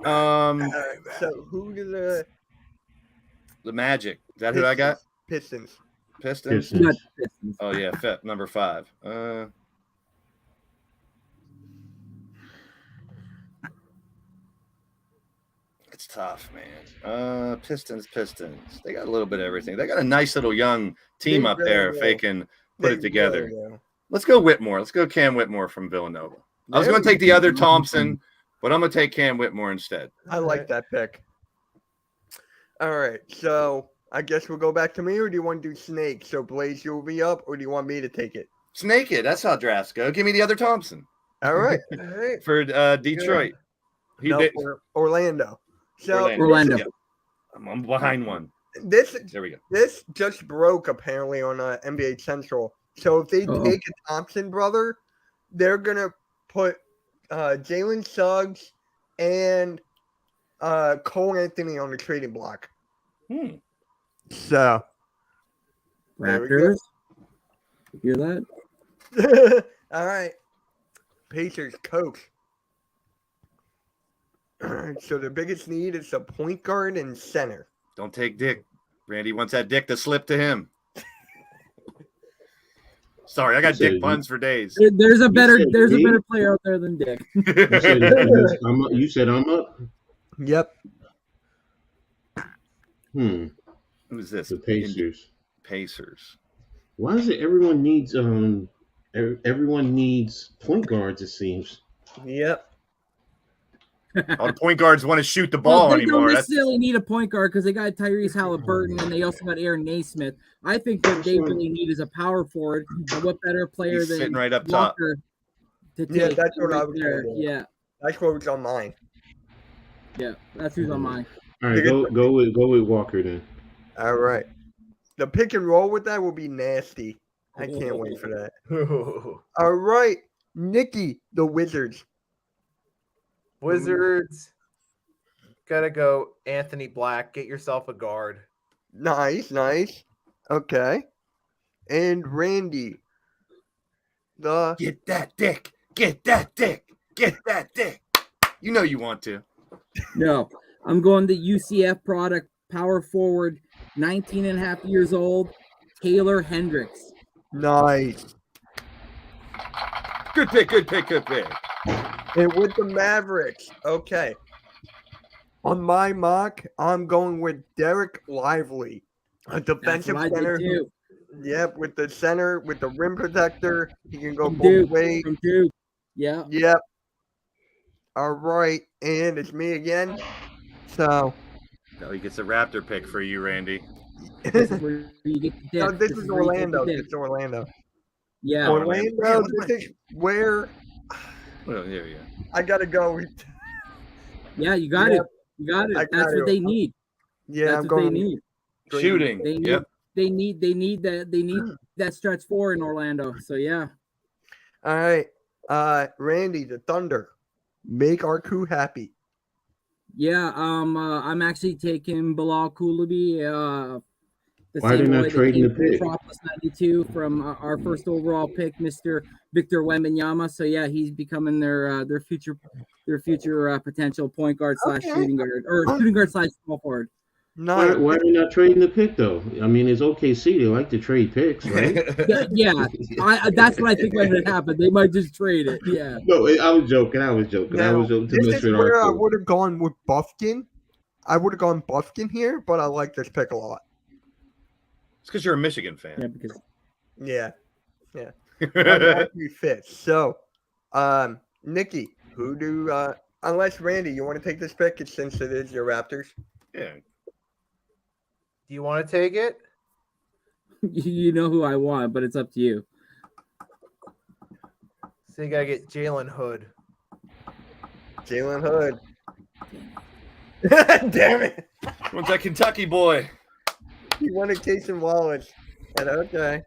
All right, so who did The Magic. Is that who I got? Pistons. Pistons. Not Pistons. Oh yeah, number 5. It's tough, man. Pistons. They got a little bit of everything. They got a nice little young team up there if they can put it together. Let's go Whitmore. Let's go Cam Whitmore from Villanova. I was going to take the other Thompson, but I'm going to take Cam Whitmore instead. I like that pick. All right, so I guess we'll go back to me, or do you want to do Snake? So Blaze, you'll be up, or do you want me to take it? Snake it. That's how drafts go. Give me the other Thompson. All right. All right. For Detroit. For Orlando. So Orlando. Yeah. I'm behind one. There we go. This just broke apparently on NBA Central. So if they take a Thompson brother, they're gonna put Jalen Suggs and Cole Anthony on the trading block. So Raptors. Hear that? all right. Pacers coach. So the biggest need is a point guard and center. Don't take Dick. Randy wants that Dick to slip to him. Sorry, I got Dick puns for days. There's a better player out there than Dick. You said I'm up? Yep. Who's this? The Pacers. Pacers. Why is it everyone needs point guards, it seems? Yep. All the point guards want to shoot the ball they anymore. don't necessarily need a point guard because they got Tyrese Halliburton and they also got Aaron Naismith. I think what they really need is a power forward. And what better player than sitting right up Walker to take that's what right I was there. gonna do. Yeah, That's what was on mine. yeah, that's who's on mine. All right, go with Walker then. All right. The pick and roll with that will be nasty. I can't wait for that. All right. Nicky, the Wizards. Wizards. Gotta go Anthony Black. Get yourself a guard. Nice. Okay. And Randy. Get that Dick. Get that Dick. Get that Dick. You know you want to. No, I'm going the UCF product, power forward, 19 and a half years old, Taylor Hendricks. Nice. Good pick. And with the Mavericks, okay. On my mock, I'm going with Derek Lively, a defensive center. Yep, with the center, with the rim protector, he can go both ways. From Duke. Yeah. Yep. All right, and it's me again. So. No, he gets a Raptor pick for you, Randy. This is where you get the No, dick. this is Orlando. This It's Orlando. Yeah. Orlando, this is where Well, yeah. I gotta go. Yeah, you got it. You got it. That's what they need. Yeah, That's I'm what going they need. Shooting. They need. They need that. They need that stretch four in Orlando. So yeah. All right, Randy, the Thunder, make our crew happy. Yeah. I'm actually taking Bilal Coulibaly. The Why are they same not boy that trading came the from pick? Metropolis 92 from our first overall pick, Mr. Victor Wembanyama. So yeah, he's becoming their future potential point guard / shooting guard or shooting guard / small forward. Nice. Why are they not trading the pick though? I mean, it's OKC. They like to trade picks, right? Yeah. That's what I think might happen. They might just trade it. Yeah. No, I was joking. Now, I was joking to this mess is with where I our would have gone with Buffkin. I would have gone Buffkin here, but I like this pick a lot. It's because you're a Michigan fan. Yeah, because Yeah. One actually fits. So, Nicky, who do unless Randy, you want to take this pick since it is your Raptors? Yeah. Do you want to take it? You know who I want, but it's up to you. So you gotta get Jalen Hood. Jalen Hood. Damn it. What's that Kentucky boy? He wanted Casey Wallace. And okay.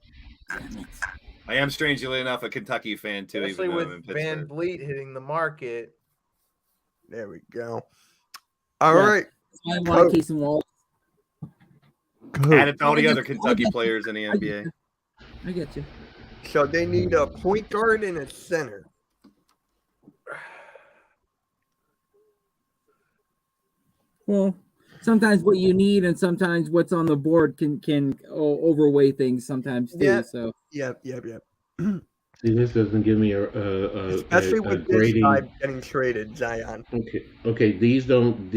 I am strangely enough a Kentucky fan too, Especially even though I'm in with Pittsburgh. Van Vliet hitting the market. There we go. All Yeah. right. I want Casey Wallace. Add it to all the other Kentucky players in the NBA. I get you. So they need a point guard and a center. Well, sometimes what you need and sometimes what's on the board can overweigh things sometimes too. Yeah. So Yep. See, this doesn't give me Especially a with this grading. guy getting traded, Zion. Okay. These don't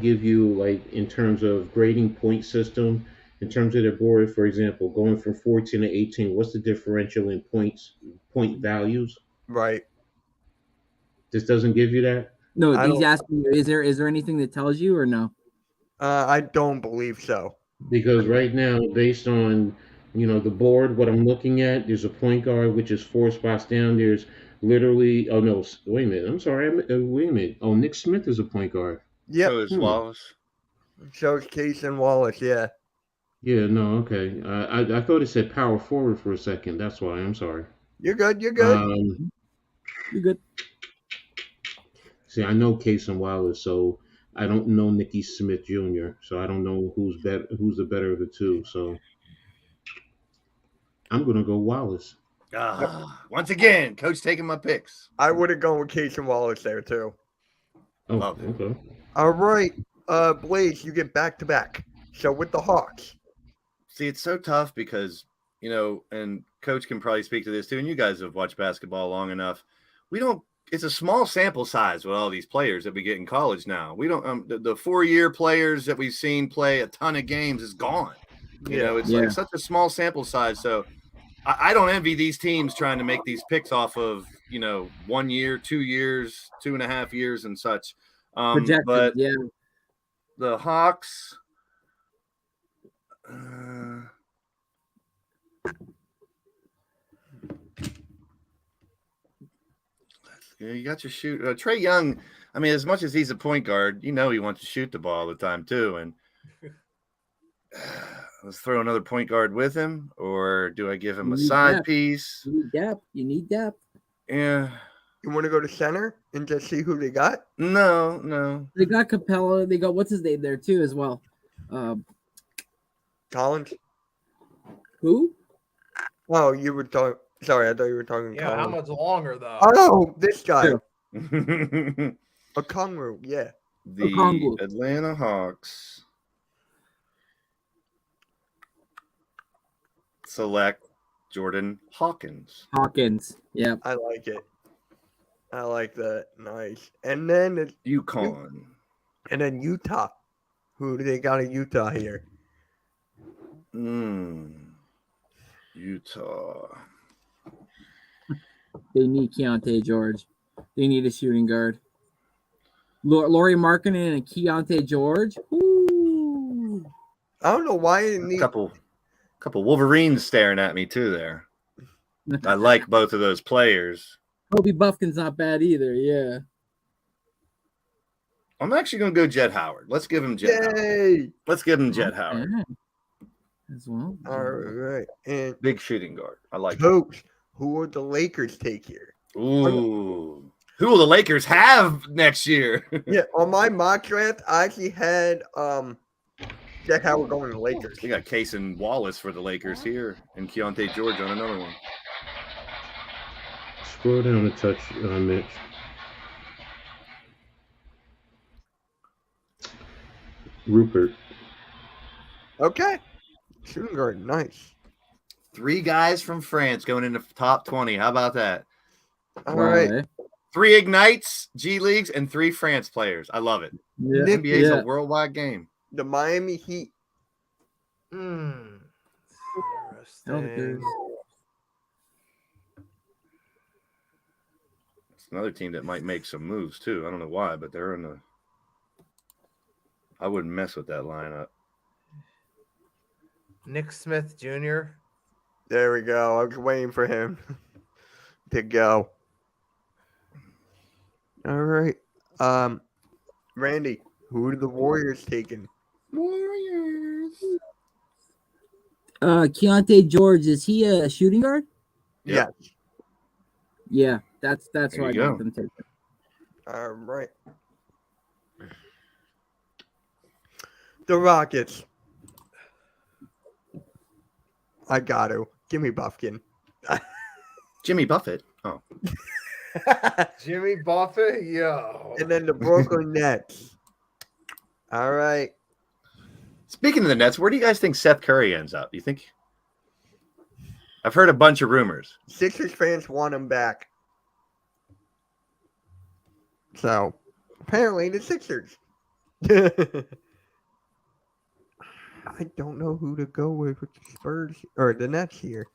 give you, like, in terms of grading point system, in terms of their board. For example, going from 14 to 18, what's the differential in point values? Right. This doesn't give you that. no, I he's don't- asking you, is there anything that tells you or no? I don't believe so. Because right now, based on the board, what I'm looking at, there's a point guard which is 4 spots down. There's literally wait a minute. I'm sorry. Wait a minute. Oh, Nick Smith is a point guard. Yep. So is Wallace. Shows Casey Wallace, yeah. Yeah, no, okay. I thought it said power forward for a second. That's why. I'm sorry. You're good. You're good. See, I know Case and Wallace, so I don't know Nicky Smith Jr., so I don't know who's the better of the two. So I'm gonna go Wallace. Once again, coach taking my picks. I would have gone with Casey Wallace there too. Oh, Love it. okay. All right. Blaze, you get back to back. So with the Hawks. See, it's so tough because, and coach can probably speak to this too, and you guys have watched basketball long enough. It's a small sample size with all these players that we get in college now. We don't, the 4-year players that we've seen play a ton of games is gone. It's like such a small sample size. So I don't envy these teams trying to make these picks off of, 1 year, 2 years, 2.5 years and such. Projected, But yeah. the Hawks, you got your shoot. Trae Young, I mean, as much as he's a point guard, he wants to shoot the ball all the time too. And let's throw another point guard with him, or do I give him a side piece? You need depth. Yeah. You want to go to center and just see who they got? No. They got Capella. They got what's his name there too as well. Collins? Who? Oh, you were talking. Sorry, I thought you were talking. Yeah, how Collins. much longer though? Oh, this guy. Sure. A Okongwu, yeah. The Okongwu. Atlanta Hawks select Jordan Hawkins. Yeah. I like it. I like that. Nice. And then UConn. And then Utah. Who do they got in Utah here? Utah. They need Keontae George. They need a shooting guard. Laurie Markkinen and Keontae George. Ooh. I don't know why they need. Couple Wolverines staring at me too there. I like both of those players. Kobe Buffkin's not bad either. Yeah. I'm actually going to go Jet Howard. Let's give him Jet Howard. Yay! Let's give him Jet Howard. Yeah. As well. All right. And Big shooting guard. I like it. coach, who would the Lakers take here? Ooh. Who will the Lakers have next year? Yeah, on my mock draft, I actually had Jack Howard going to the Lakers. You got Case and Wallace for the Lakers here, and Keontae George on another one. Scroll down a touch, Mitch. Rupert. Okay. Shooting guard, nice. 3 guys from France going into top 20. How about that? All right. eh? 3 Ignites, G Leagues, and 3 France players. I love it. Yeah. Nick- NBA is Yeah. a worldwide game. The Miami Heat. Interesting. Okay. Another team that might make some moves too. I don't know why, but they're in the. I wouldn't mess with that lineup. Nick Smith Jr. There we go. I was waiting for him to go. All right. Randy, who are the Warriors taking? Warriors. Keontae George, is he a shooting guard? Yep. Yeah, that's There where I you got go. them taken. All right. The Rockets. I got to. Give me Buffkin. Jimmy Buffett. Oh, Jimmy Buffett, yo. And then the Brooklyn Nets. All right. speaking of the Nets, where do you guys think Seth Curry ends up? You think? I've heard a bunch of rumors. Sixers fans want him back. So, apparently the Sixers. I don't know who to go with the Spurs or the Nets here.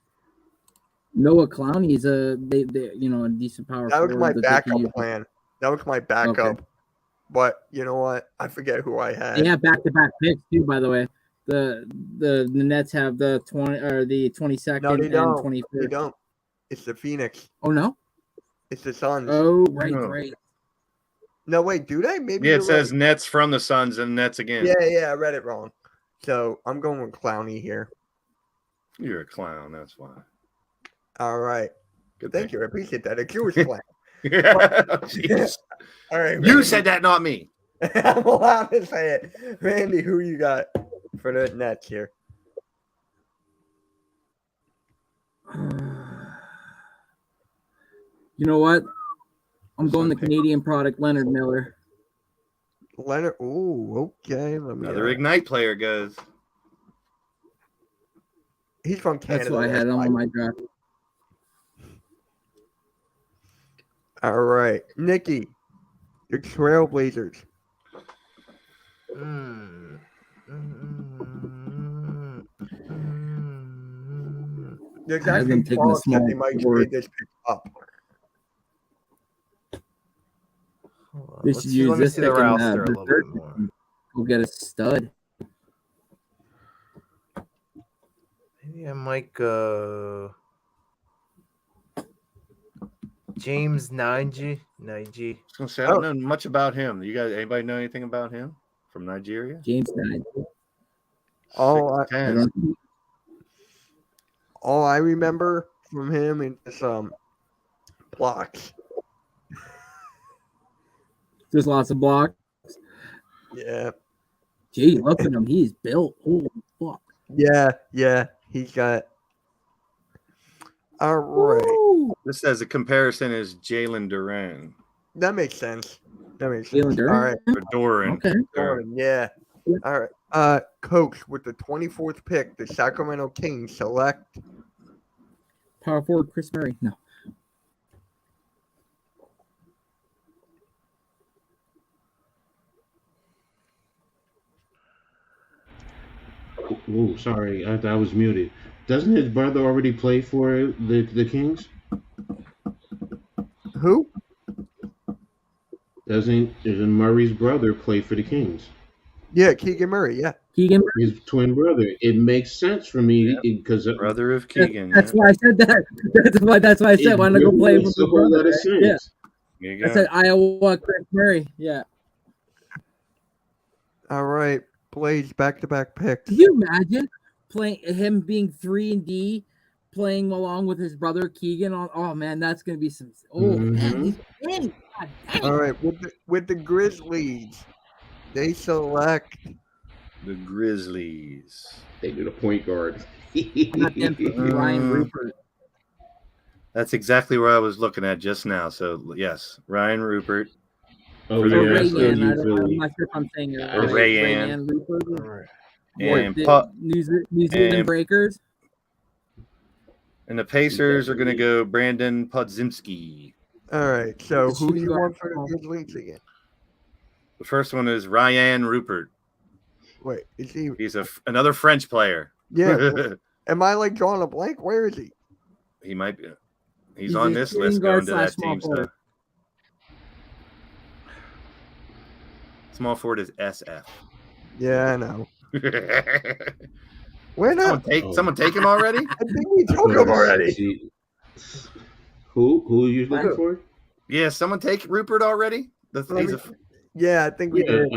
Noah Clowney's a decent power That was forward my that they can backup use. plan. That was my backup. Okay. But you know what? I forget who I had. They have back-to-back picks too, by the way. The Nets have the 22nd No, they and don't. 25th. They don't. It's the Phoenix. Oh no! It's the Suns. Oh right, No. right. No, wait. Do they? Maybe. Yeah, it you're says right. Nets from the Suns and Nets again. Yeah. I read it wrong. So I'm going with Clowney here. You're a clown. That's why. All right. Good Thank thing. you. I appreciate that. A Jewish clown. Yeah, jeez. All right. You Randy. said that, not me. I'm allowed to say it. Randy, who you got for the Nets here? You know what? I'm going the Canadian product, Leonard Miller. Leonard. Ooh, okay. Let me. Another Ignite player goes. He's from Canada. That's what I had on my draft. All right, Nicky, the Trailblazers. There's I haven't actually taken a talks that small they might forward. trade this pick up. They Let's should see, use let me this see the pick and, roster a little bit more. Go get a stud. Maybe I might go James Nige. I was gonna say I don't know much about him. You guys, anybody know anything about him from Nigeria? James Nine. All 6'10". All I remember from him is blocks. There's lots of blocks. Yeah, Gee, look at him. He's built. Holy fuck. yeah. He's got. All right, Woo! This says a comparison is Jalen Duran that makes sense. Jalen Duran? All right, or Doran. Okay. Jordan, yeah. All right. Coach, with the 24th pick, the Sacramento Kings select. Power forward Chris Murray. No. Ooh, sorry, I was muted. Doesn't his brother already play for the Kings? Who? Doesn't Murray's brother play for the Kings? Yeah, Keegan Murray. Yeah. Keegan. His twin brother. It makes sense for me because Brother of Keegan. That's why I said that. That's why I said why not go play with a the whole lot brother. of Right? Yeah. sense. There you I go. said Iowa Chris Murray. Yeah. All right. Blaze back-to-back picks. Can you imagine playing him being 3-and-D, playing along with his brother Keegan? Oh man, that's gonna be some. Oh man, these things. God dang. All right. With the Grizzlies, they select. The Grizzlies. They do the point guard. Not them picking Ryan Rupert. That's exactly where I was looking at just now. So yes, Ryan Rupert. Oh Or yeah, Rayan. so you I'm Philly. not sure if I'm saying it. Or right. Rayan. Rupert. And New Zealand and- Breakers. And the Pacers are going to go Brandon Podziemski. All right. So The who do shooting you guard. want for the Grizzlies again? The first one is Ryan Rupert. Wait, is he? He's another French player. Yeah. Am I like drawing a blank? Where is he? He might be. He's He's on a this shooting list guard going to that / small team. So forward. Small forward is SF. Yeah, I know. Where not? Someone take him already? I think we took him already. Who are you looking for? Yeah, someone take Rupert already? Yeah, I think we did.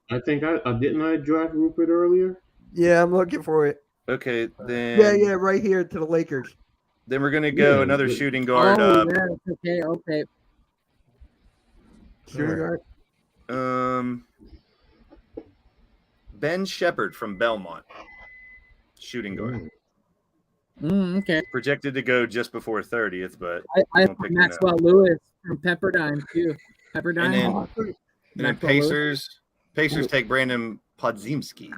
I think I didn't I draft Rupert earlier? Yeah, I'm looking for it. Okay, then. Yeah, right here to the Lakers. Then we're gonna go another shooting guard. Okay. Shooting guard. Ben Shepherd from Belmont. Shooting guard. Okay. Projected to go just before 30th, but I have Maxwell Lewis from Pepperdine too. Pepperdine. And then Pacers take Brandon Podziemski.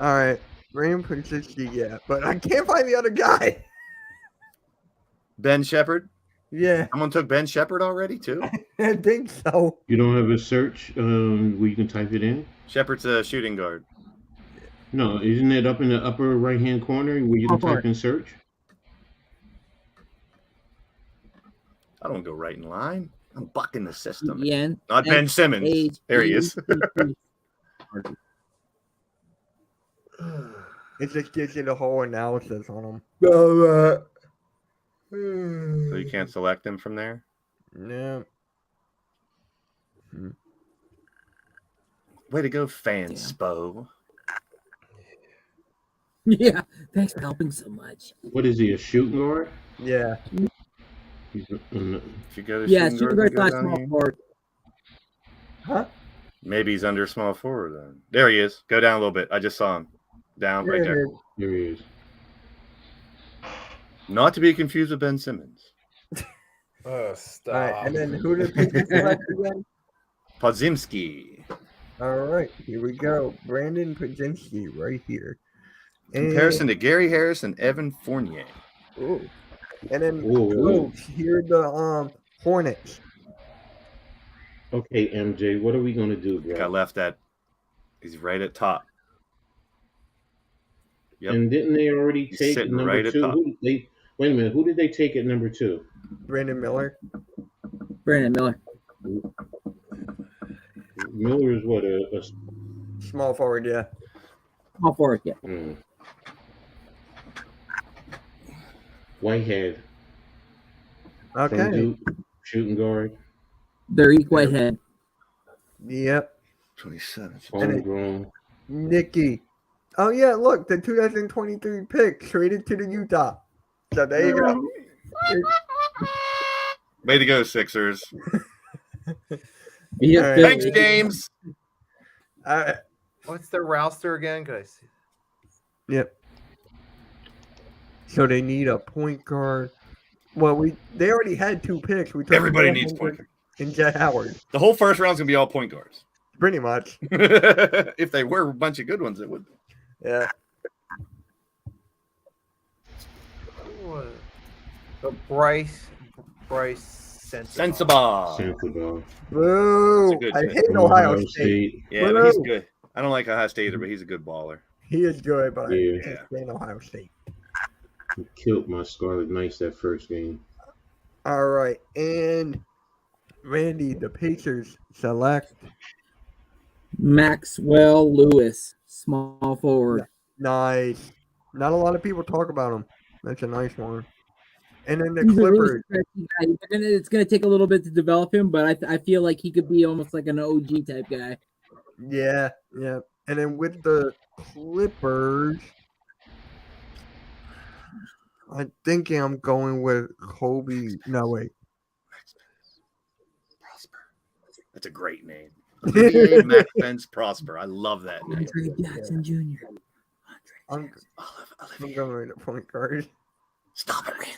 All right, Brandon Podziemski. Yeah, but I can't find the other guy. Ben Shepherd. Yeah. Someone took Ben Shepherd already too. I think so. You don't have a search where you can type it in? Shepherd's a shooting guard. No, isn't it up in the upper right-hand corner where you can type in search? I don't go right in line. I'm bucking the system. Yeah. Not Ben Simmons. There he is. It just gives you the whole analysis on him. So you can't select him from there? No. Way to go, Fanspo. Yeah, thanks for helping so much. What is he, a shooting guard? Yeah. If you go to shooting guard slash small forward. Huh? Maybe he's under small forward then. There he is. Go down a little bit. I just saw him. Down right there. There he is. Not to be confused with Ben Simmons. Stop. All right, and then who did Pacers select again? Podziemski. All right, here we go. Brandon Podziemski right here. Comparison to Gary Harris and Evan Fournier. Ooh. And then Ooh. here are the Hornets. Okay, MJ, what are we gonna do, bro? Got left at. He's right at top. Yep. And didn't they already take sitting number right at 2? top. Wait a minute. Who did they take at number 2? Brandon Miller. Brandon Miller. Miller is what a Small forward, yeah. Small forward, yeah. Whitehead. Okay. From Duke, shooting guard. Derek Whitehead. Yep. 27. Homegrown. Nicky. Oh yeah, look, the 2023 pick traded to the Utah. So there you go. Way to go, Sixers. Yeah, All right. Thanks, James. All right. What's their roster again? Could I see? Yep. So they need a point guard. Well, they already had 2 picks. We took Everybody Jet needs Howard point guard. and Jet Howard. The whole first round's gonna be all point guards. Pretty much. If they were a bunch of good ones, it would be. Yeah. Bryce Sensabaugh. Boo! good I pick. hate Ohio State. Yeah, but he's good. I don't like Ohio State either, but he's a good baller. He is good, but Yeah. I can't stand Ohio State. He killed my Scarlet Knights that first game. All right, and Randy, the Pacers select Maxwell Lewis, small forward. nice. Not a lot of people talk about him. That's a nice one. And then the He's a really Clippers. stretchy guy. It's gonna take a little bit to develop him, but I feel like he could be almost like an OG type guy. Yeah. And then with the Clippers, I'm thinking I'm going with Kobe. No, wait. Prosper. That's a great name. Max Spence Prosper. I love that name. Andre Jackson Jr. I'm going with the point guard. Stop it, Randy.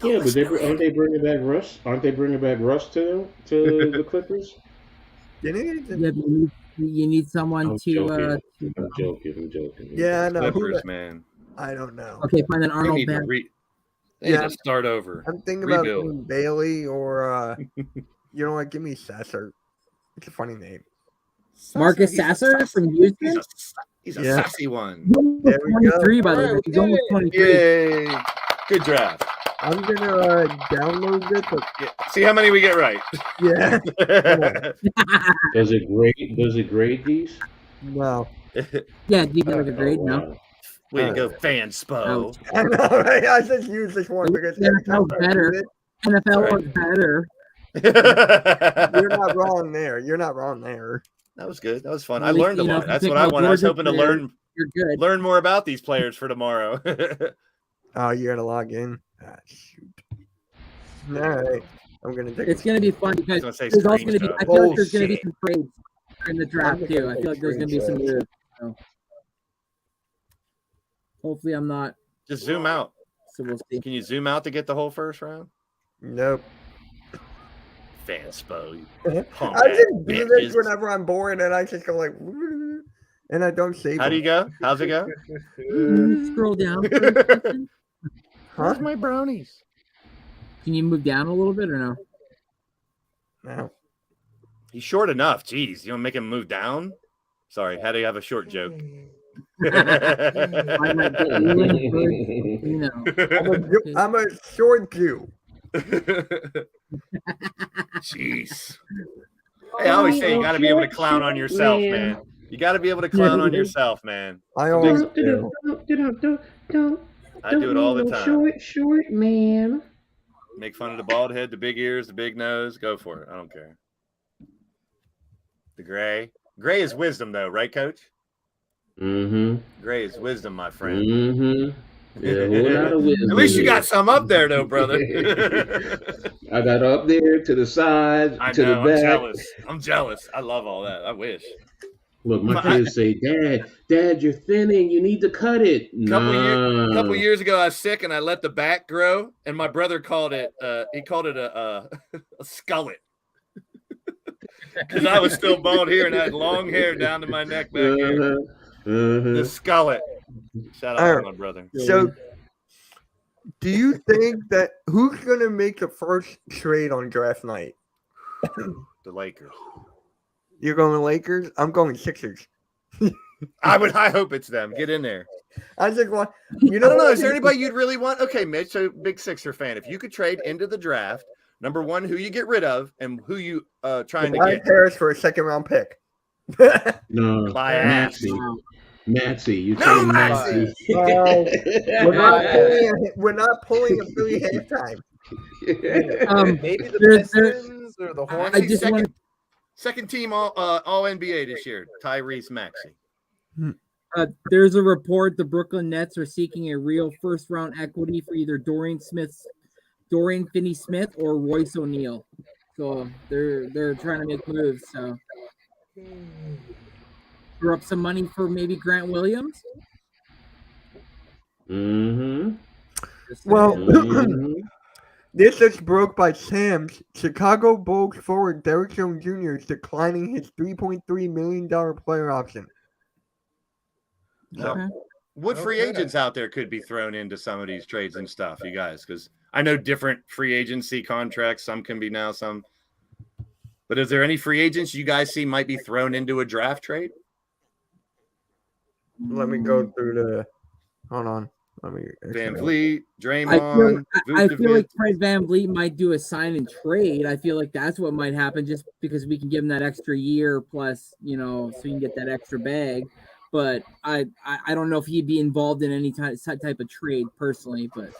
Yeah, but aren't they bringing back Russ? Aren't they bringing back Russ to the Clippers? Yeah, You need someone I'm to. joking. I'm joking. Yeah, I know. Clippers, man. I don't know. Okay, find an They Arnold need to, Bell. they need to start over. I'm thinking about Rebuild. doing Bailey or, you know what? Give me Sasser. It's a funny name. Marcus Sasser from Houston. He's a Yeah. sassy one. There we go. 23, by the way. Alright, He's almost 23. Yay. Good draft. I'm gonna download this. But See how many we get right. yeah, Does it grade these? no. Yeah, do you get like a Oh, grade now? wow. Way to go, Fanspo. I know, right? I just use this one because every time NFL's I better. use NFL Right. was better. it, you're not wrong there. You're not wrong there. That was good. That was fun. At I least, learned a you know, lot. if you That's pick what I all wanted. I was Georgia hoping to players, You're good. learn more about these players for tomorrow. Oh, you gotta log in. Ah, shoot. All right, I'm gonna take. It's going to be fun because gonna say there's also going to be. screenshot. I feel like there's going to be Bullshit. some trades in the draft too. I feel like there's going to be some moves. So. Hopefully, I'm not. Just zoom out. So we'll see. Can you zoom out to get the whole first round? Nope. Fanspo. you I punk just ass do this bitches. whenever I'm bored, and I just go like, and I don't save. How do you go? How's it go? Scroll down. Huh? my brownies? Can you move down a little bit or no? No. He's short enough. Jeez, you want to make him move down? Sorry, had to have a short joke. I might get you in first, you know. I'm a short Jew. Jeez. Hey, I always say you got to be able to clown on yourself, man. You got to be able to clown on yourself, man. I always do. I do it all the time. Short man. Make fun of the bald head, the big ears, the big nose. Go for it. I don't care. The gray. Gray is wisdom, though, right, Coach? Mm-hmm. Gray is wisdom, my friend. Mm-hmm. Yeah, a whole lot of wisdom. At least you got some up there, though, brother. I got up there to the side, I to know. the I'm back. jealous. I'm jealous. I love all that. I wish. Look, my kids say, Dad, you're thinning. You need to cut it. Couple years ago, I was sick and I let the back grow, and my brother called it. He called it a skullet because I was still bald here and I had long hair down to my neck back here. The skullet. Shout out to my brother. So, do you think that who's gonna make the first trade on draft night? The Lakers. You're going Lakers. I'm going Sixers. I hope it's them. Get in there. I just want. I don't know. Is there anybody you'd really want? Okay, Mitch, so big Sixer fan. If you could trade into the draft, number one, who you get rid of, and who you trying to get? Paris for a second round pick. No, Bias. Maxie, you No, told Maxie. We're not pulling a Philly halftime. Maybe the Pistons or the Hornets. I just want Second team all NBA this year. Tyrese Maxey. there's a report the Brooklyn Nets are seeking a real first round equity for either Dorian Finney-Smith or Royce O'Neal. So they're trying to make moves. So throw up some money for maybe Grant Williams. Mm-hmm. Well, Mm-hmm. this is broke by Sam's. Chicago Bulls forward Derrick Jones Jr. is declining his $3.3 million player option. So, what free agents out there could be thrown into some of these trades and stuff, you guys? Because I know different free agency contracts. Some can be now, some. But is there any free agents you guys see might be thrown into a draft trade? Let me go through the. Hold on. Let me. Van Vliet, I Draymond, feel like Fred Van Vliet might do a sign and trade. I feel like that's what might happen just because we can give him that extra year plus, you know, so you can get that extra bag. But I don't know if he'd be involved in any type of trade personally. But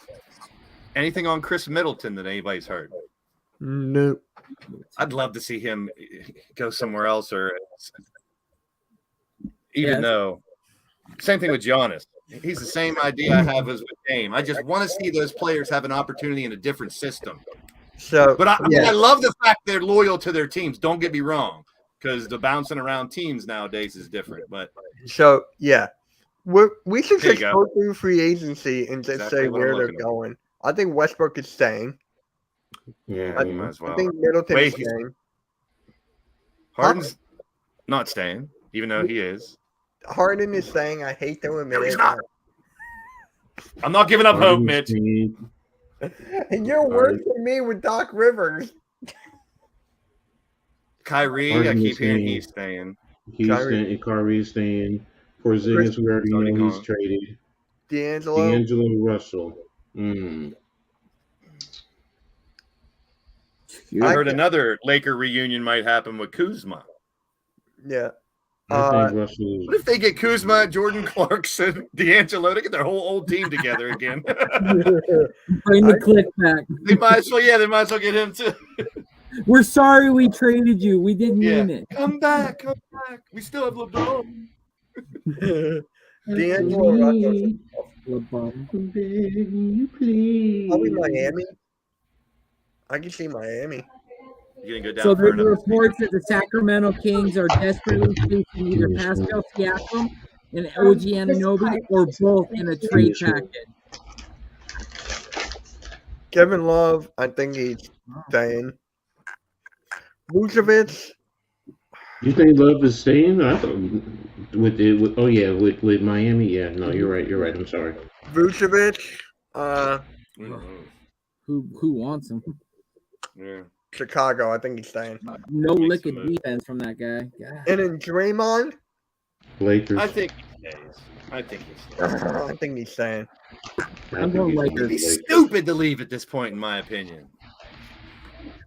anything on Chris Middleton that anybody's heard? No. I'd love to see him go somewhere else, or even though. Same thing with Giannis. He's the same idea I have as with Dame. I just want to see those players have an opportunity in a different system. So, but I love the fact they're loyal to their teams. Don't get me wrong, because the bouncing around teams nowadays is different. But so yeah, we should There you just go. go through free agency and just Exactly say what where I'm they're looking at. going. I think Westbrook is staying. Yeah, you might as well. I think Middleton is Wait, he's- staying. Harden's not staying, even though he is. Harden is staying. I hate to admit No, he's it. not. I'm not giving up hope, Mitch. And you're worse than me with Doc Rivers. Kyrie, I Harden keep is hearing staying. he's staying. He's staying. Kyrie's staying. Porzingis, we already know he's traded. D'Angelo. D'Angelo Russell. I heard another Laker reunion might happen with Kuzma. Yeah. I think Russell. What if they get Kuzma, Jordan Clarkson, D'Angelo? They get their whole old team together again. Bring the clip back. They might as well get him too. We're sorry we traded you. We didn't mean it. Come back. We still have LeBron. D'Angelo Russell. LeBron, begging you, please. Probably Miami. I can see Miami. You're gonna go down. So for there are another reports that the Sacramento Kings are desperately chasing either Pascal Siakam and OG Anunoby or both in a trade package. Kevin Love, I think he's staying. Vucevic. You think Love is staying? I thought with Miami. Yeah, no, you're right. I'm sorry. Vucevic. Who wants him? Yeah. Chicago. I think he's staying. No lick of defense from that guy. God. And then Draymond. Lakers. I think he stays. I think he's staying. I'm going Lakers. It'd be stupid to leave at this point, in my opinion.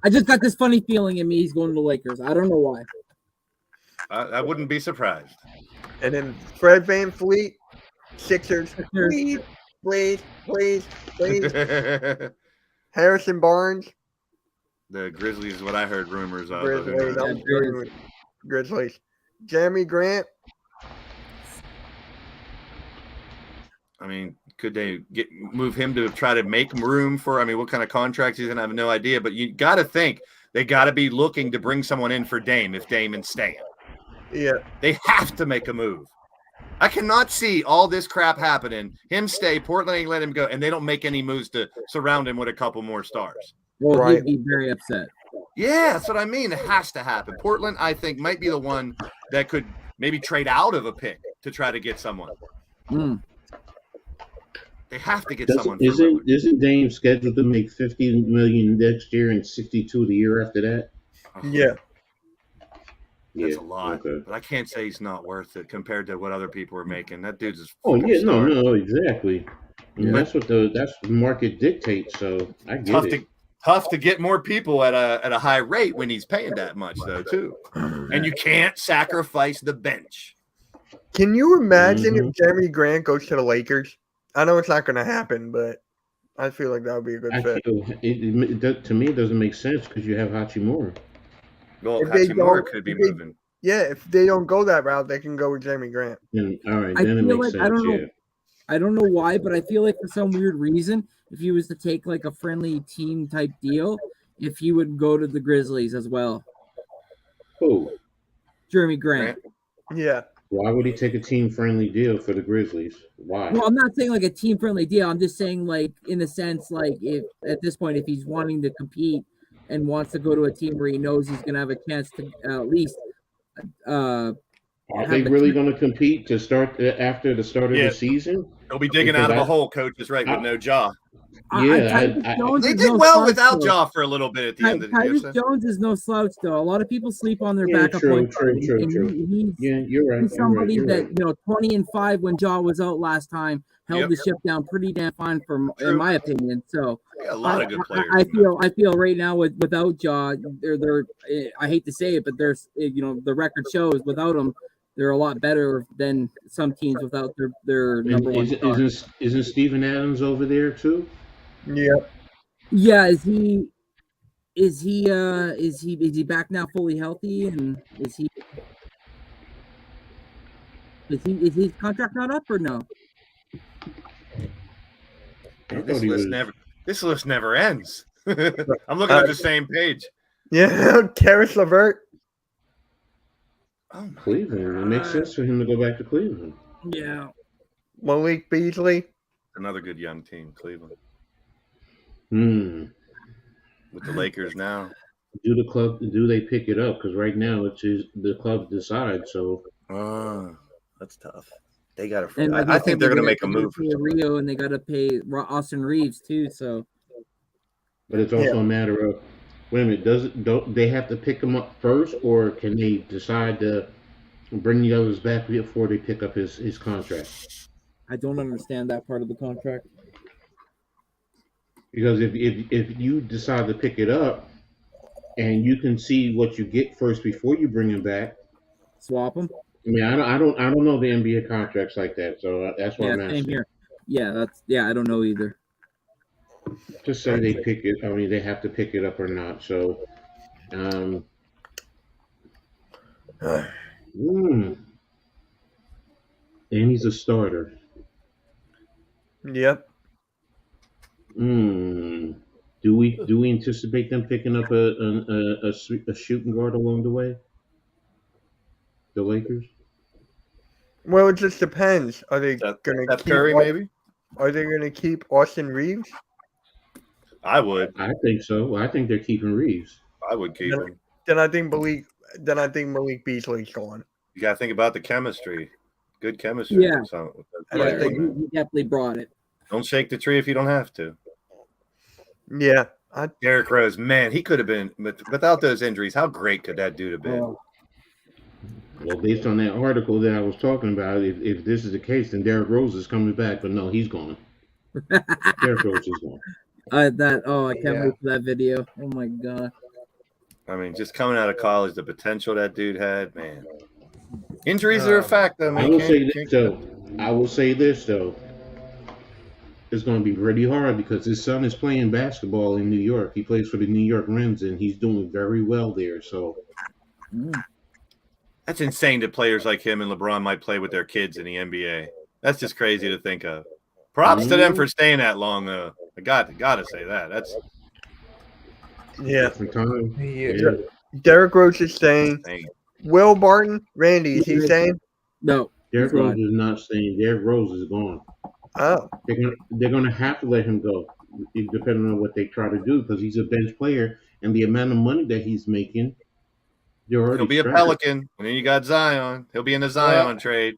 I just got this funny feeling in me he's going to the Lakers. I don't know why. I wouldn't be surprised. And then Fred VanVleet. Sixers. Please. Harrison Barnes. The Grizzlies is what I heard rumors of. Grizzlies. Jeremy Grant. I mean, could they move him to try to make room for? I mean, what kind of contracts he's gonna have? No idea. But you got to think they got to be looking to bring someone in for Dame if Damon's staying. Yeah, they have to make a move. I cannot see all this crap happening. Him stay, Portland ain't let him go, and they don't make any moves to surround him with a couple more stars. Well, right. He'd be very upset. Yeah, that's what I mean. It has to happen. Portland, I think, might be the one that could maybe trade out of a pick to try to get someone. They have to get someone. Isn't Dame scheduled to make $50 million next year and $62 the year after that? Yeah. That's a lot, but I can't say he's not worth it compared to what other people are making. That dude's just no, exactly. Yeah. That's what the market dictates. So I get it. Tough to get more people at a high rate when he's paying that much, though, too. And you can't sacrifice the bench. Can you imagine if Jeremy Grant goes to the Lakers? I know it's not going to happen, but I feel like that would be a good fit. To me, it doesn't make sense because you have Hachimura. Well, Hachimura could be moving. Yeah, if they don't go that route, they can go with Jeremy Grant. All right, then it makes sense. I don't know why, but I feel like for some weird reason, if he was to take like a friendly team type deal, if he would go to the Grizzlies as well. Who? Jeremy Grant. Yeah. Why would he take a team friendly deal for the Grizzlies? Why? Well, I'm not saying like a team friendly deal. I'm just saying like in the sense like if at this point if he's wanting to compete and wants to go to a team where he knows he's going to have a chance to at least. Are they really going to compete to start after the start of the season? They'll be digging out of a hole, Coach is right, with no jaw. They did well without jaw for a little bit at the end of the year. Tyrese Jones is no slouch, though. A lot of people sleep on their backup point guard. True. You're right. He's somebody that 20-5 when Jaw was out last time held the ship down pretty damn fine, in my opinion. So a lot of good players. I feel right now without Jaw, they're I hate to say it, but there's the record shows without him. They're a lot better than some teams without their number one. Isn't Steven Adams over there too? Yeah. Yeah. Is he back now fully healthy? And is his contract not up or no? This list never ends. I'm looking at the same page. Yeah, Karis LeVert. Oh, Cleveland. It makes sense for him to go back to Cleveland. Yeah. Malik Beasley. Another good young team, Cleveland. With the Lakers now. Do they pick it up? Because right now it's the club decides. So that's tough. They got to. I think they're going to make a move for Rio, and they got to pay Austin Reeves too. So, but it's also a matter of wait a minute. Don't they have to pick him up first, or can they decide to bring the others back before they pick up his contract? I don't understand that part of the contract. Because if you decide to pick it up, and you can see what you get first before you bring him back. Swap them. I mean, I don't know the NBA contracts like that, so that's why Yeah, I'm same asking. here. Yeah, I don't know either. Just say they pick it. I mean, they have to pick it up or not. So, and he's a starter. Yep. Do we anticipate them picking up a shooting guard along the way? The Lakers. Well, it just depends. Are they Steph going to keep Curry, maybe? Are they going to keep Austin Reeves? I would. I think so. I think they're keeping Reeves. I would keep him. Then I think Malik Beasley's gone. You got to think about the chemistry. Good chemistry. Yeah. And I think He definitely brought it. Don't shake the tree if you don't have to. Yeah. Derrick Rose, man, he could have been without those injuries. How great could that dude have been? Well, based on that article that I was talking about, if this is the case, then Derrick Rose is coming back. But no, he's gone. Derrick Rose is gone. I can't wait for that video. Oh my god. I mean, just coming out of college, the potential that dude had, man. Injuries are a fact, though. Man. I will say this though. It's going to be pretty hard because his son is playing basketball in New York. He plays for the New York Rens, and he's doing very well there. So that's insane that players like him and LeBron might play with their kids in the NBA. That's just crazy to think of. Props to them for staying that long, though. I got to say that. That's different time. Yeah. Derrick Rose is staying. insane. Will Barton, Randy, is he staying? No. Derrick Rose is not staying. Derrick Rose is gone. Oh. They're gonna have to let him go, depending on what they try to do, because he's a bench player, and the amount of money that he's making, He'll be a Pelican, and then you got Zion. He'll be in the Zion trade.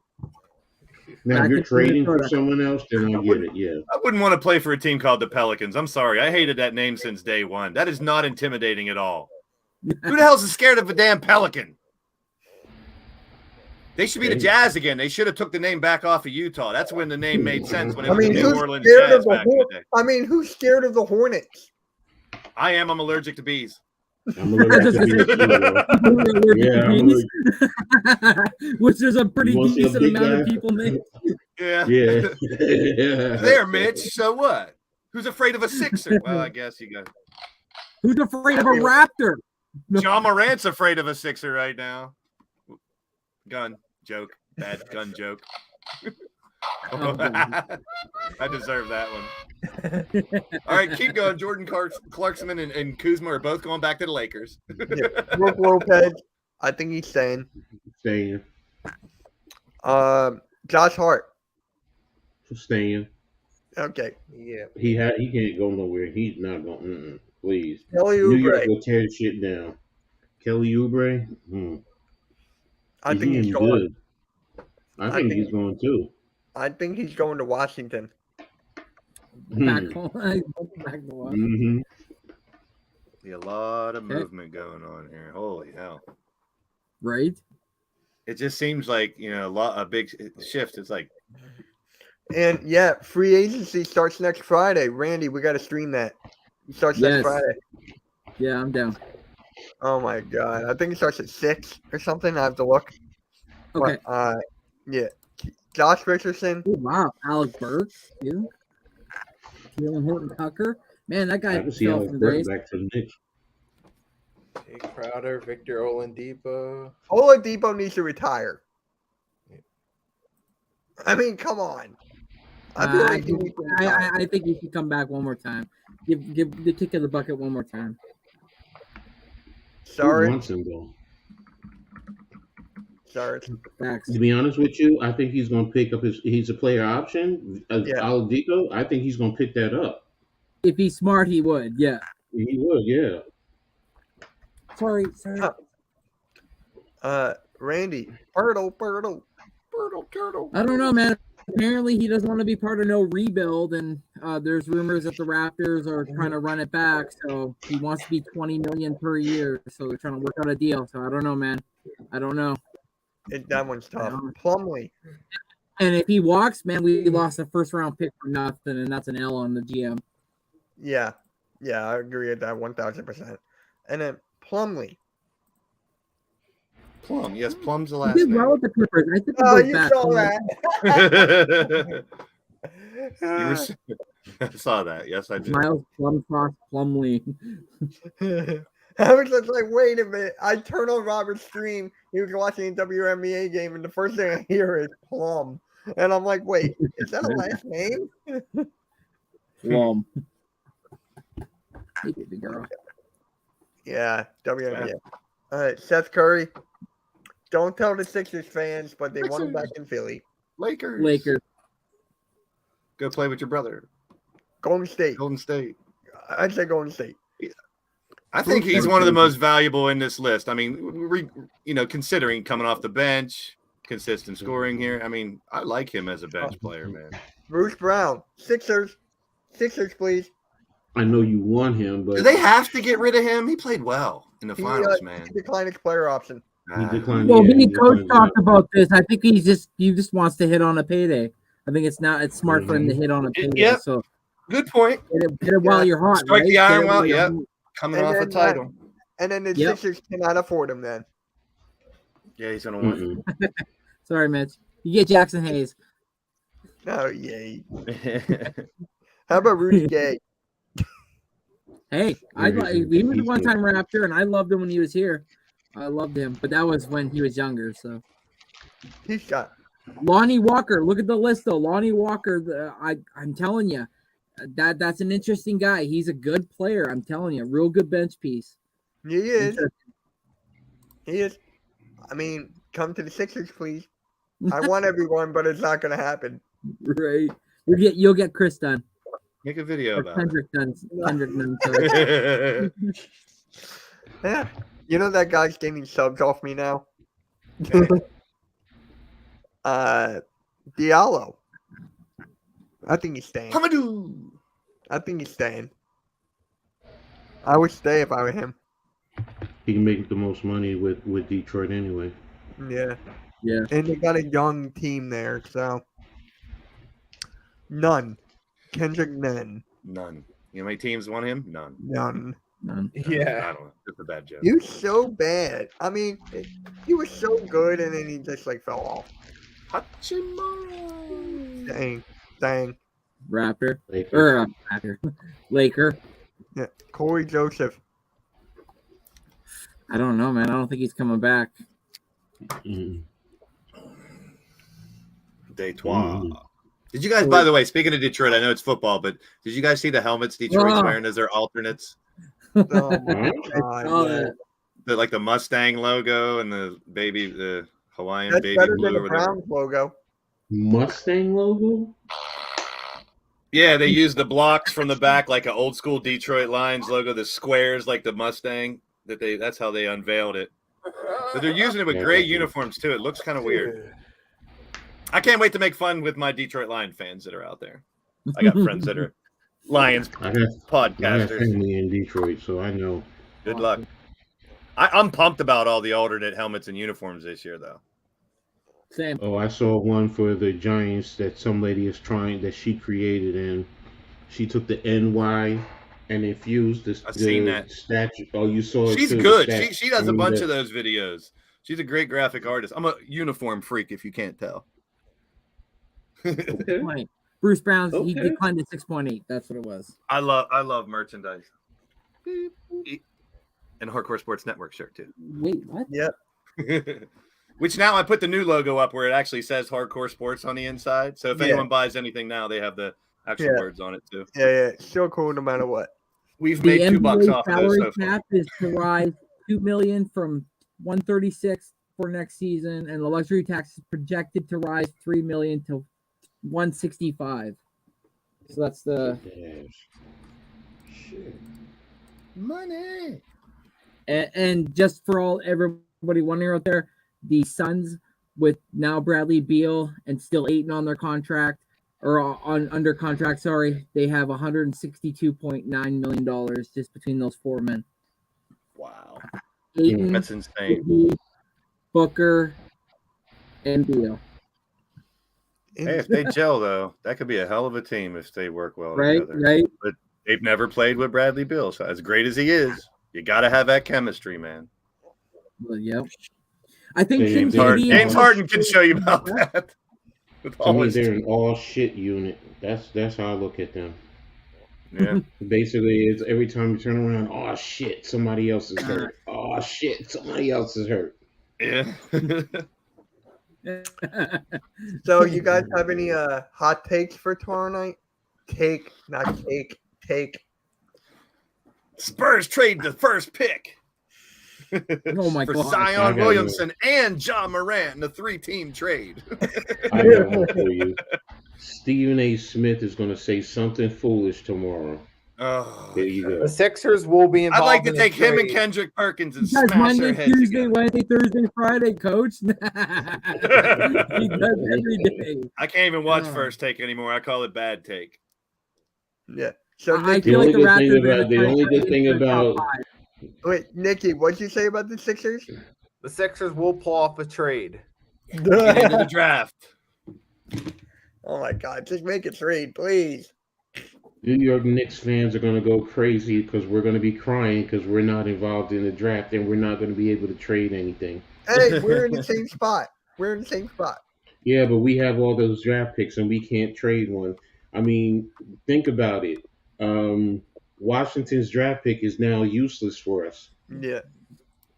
Now, if you're trading for someone else, then I get it. Yeah, I wouldn't want to play for a team called the Pelicans. I'm sorry, I hated that name since day one. That is not intimidating at all. Who the hell's scared of a damn Pelican? They should be the Jazz again. They should have took the name back off of Utah. That's when the name made sense. When it was the New Orleans Jazz back in the day. I mean, who's scared of the Hornets? I am. I'm allergic to bees. I'm allergic to bees. Which is a pretty decent amount of people named. Yeah. Yeah. There, Mitch. So what? Who's afraid of a Sixer? Well, I guess you got. Who's afraid of a Raptor? John Morant's afraid of a Sixer right now. Gun joke. Bad gun joke. I deserve that one. All right, keep going. Jordan Clarkson and Kuzma are both going back to the Lakers. Brook Lopez, I think he's staying. Staying. Josh Hart. Staying. Okay. Yeah. He can't go nowhere. He's not going. Please. Kelly New York Oubre. will tear shit down. Kelly Oubre. I think he's going. I think he's going too. I think he's going to Washington. Back home. Back to Mm-hmm. See a lot of movement going on here. Holy hell! Right? It just seems like a big shift. It's like, And yeah, free agency starts next Friday. Randy, we got to stream that. It starts next Friday. Yeah, I'm down. Oh my god! I think it starts at 6 or something. I have to look. Okay. But, yeah. Josh Richardson. Oh, wow, Alec Burks, too. Jalen Horton Tucker. Man, that guy fell from grace. Back to the Knicks. Jay Crowder, Victor Oladipo. Oladipo needs to retire. I mean, come on. I think he should come back one more time. Give the kick of the bucket one more time. Sorry. Who wants him, though? Sorry. Facts. To be honest with you, I think he's going to pick up he's a player option. Oladipo, I think he's going to pick that up. If he's smart, he would. Yeah. He would, yeah. Sorry. Randy. Turtle. I don't know, man. Apparently, he doesn't want to be part of no rebuild, and there's rumors that the Raptors are trying to run it back. So he wants to be $20 million per year. So they're trying to work out a deal. So I don't know, man. I don't know. That one's tough. Plumlee. And if he walks, man, we lost a first-round pick for nothing, and that's an L on the GM. Yeah, I agree with that 1,000%. And then Plumlee. Plum. Yes, Plum's the He last did name. well with the Clippers. I think Oh, it goes you back. saw Plumlee. that. You were. I saw that. Yes, I did. Miles Plumcross Plumlee. I was just like, wait a minute. I turn on Robert's stream. He was watching a WNBA game, and the first thing I hear is Plum. And I'm like, wait, is that a last name? Plum. Hey, baby girl. Yeah, WNBA. All right, Seth Curry. Don't tell the Sixers fans, but they want him back in Philly. Lakers. Go play with your brother. Golden State. Golden State. I'd say Golden State. I think he's one of the most valuable in this list. I mean, considering coming off the bench, consistent scoring here. I mean, I like him as a bench player, man. Bruce Brown. Sixers, please. I know you want him, but Do they have to get rid of him? He played well in the finals, man. He declined his player option. he declined. Well, yeah, me he and Coach declined talked that. about this. I think he just wants to hit on a payday. I think it's smart for him to hit on a payday. Yep. So Good point. hit it while you're hot. Strike right? the iron Hit it while, you're yep. hot. Coming And off a then, title. And then the Yep. Sixers cannot afford him then. Yeah, he's gonna win. Mm-mm. Sorry, Mitch. You get Jackson Hayes. Oh, yay. How about Rudy Gay? Hey, he was a one-time Raptor, and I loved him when he was here. I loved him, but that was when he was younger. So He's got. Lonnie Walker, look at the list though. Lonnie Walker, I'm telling you, that's an interesting guy. He's a good player. I'm telling you, real good bench piece. He is. He is. I mean, come to the Sixers, please. I want everyone, but it's not going to happen. Right. You'll get Chris done. Make a video Or about Kendrick done. Kendrick done. Sorry. it. Yeah. You know that guy's getting subs off me now? Diallo. I think he's staying. Hamadou. I think he's staying. I would stay if I were him. He can make the most money with Detroit anyway. Yeah. Yeah. And they got a young team there, so. None. Kendrick, none. None. You know how many teams want him? None. None. None. I Yeah. don't know. Just a bad joke. He was so bad. I mean, he was so good, and then he just fell off. Hachiman. Dang. Raptor. Lakers. Or Raptor. Laker. Yeah. Corey Joseph. I don't know, man. I don't think he's coming back. Mm. Detroit. Did you guys, by the way, speaking of Detroit, I know it's football, but did you guys see the helmets Detroit's wearing as their alternates? Oh my Huh? god. Oh, yeah. Like the Mustang logo and the Hawaiian That's baby better blue than the or whatever. Browns logo. Mustang logo? Yeah, they use the blocks from the back like an old school Detroit Lions logo, the squares like the Mustang. That's how they unveiled it. But they're using it with gray uniforms too. It looks kind of weird. I can't wait to make fun with my Detroit Lion fans that are out there. I got friends that are Lions I have podcasters. family in Detroit, so I know. Good luck. I'm pumped about all the alternate helmets and uniforms this year, though. Same. Oh, I saw one for the Giants that some lady is trying that she created, and she took the NY and infused the I've seen that statue. Oh, you saw it? She's too, good. the She does a bunch the- of those videos. She's a great graphic artist. I'm a uniform freak, if you can't tell. Okay. Point. Bruce Brown's he Okay. declined to 6.8. That's what it was. I love merchandise. And a Hardcore Sports Network shirt too. Wait, what? Which now I put the new logo up where it actually says Hardcore Sports on the inside. So if Yeah. anyone buys anything now, they have the actual Yeah. words on it too. Yeah. Still cool no matter what. We've The made $2 NBA off of those salary so far. cap is to rise $2 million from 136 for next season, and the luxury tax is projected to rise $3 million to 165. So that's the Yes. Shit. Money. and just for everybody wondering out there, the Suns with now Bradley Beal and still Ayton on their contract or under contract. Sorry, they have $162.9 million just between those four men. Wow. Ayton, That's insane. KD, Booker, and Beal. Hey, if they gel though, that could be a hell of a team if they work well Right, together. right. But they've never played with Bradley Beal. So as great as he is, You got to have that chemistry, man. Well, yep. I think James James Harden can show you about that. To me, they're an all shit unit. That's how I look at them. Yeah. Basically, it's every time you turn around, oh shit, somebody else is hurt. Oh shit, somebody else is hurt. Yeah. So you guys have any hot takes for tomorrow night? Take. Spurs trade the first pick. Oh my for God. Zion Williamson and John Morant in the 3-team trade. I got one for you. Stephen A. Smith is going to say something foolish tomorrow. Oh, there you go. The Sixers will be involved. I'd like to in take this him and trade. Kendrick Perkins and Because smash Monday, their heads Tuesday, together. Wednesday, Thursday, Friday, coach. He does every day. I can't even watch Oh. First Take anymore. I call it Bad Take. Yeah. So I Nicky, feel like the The only good thing about wait, Nicky, what'd you say about the Sixers? The Sixers will pull off a trade. Get into the draft. Oh my God, just make a trade, please. New York Knicks fans are going to go crazy because we're going to be crying because we're not involved in the draft and we're not going to be able to trade anything. Hey, we're in the same spot. Yeah, but we have all those draft picks and we can't trade one. I mean, think about it. Washington's draft pick is now useless for us. Yeah.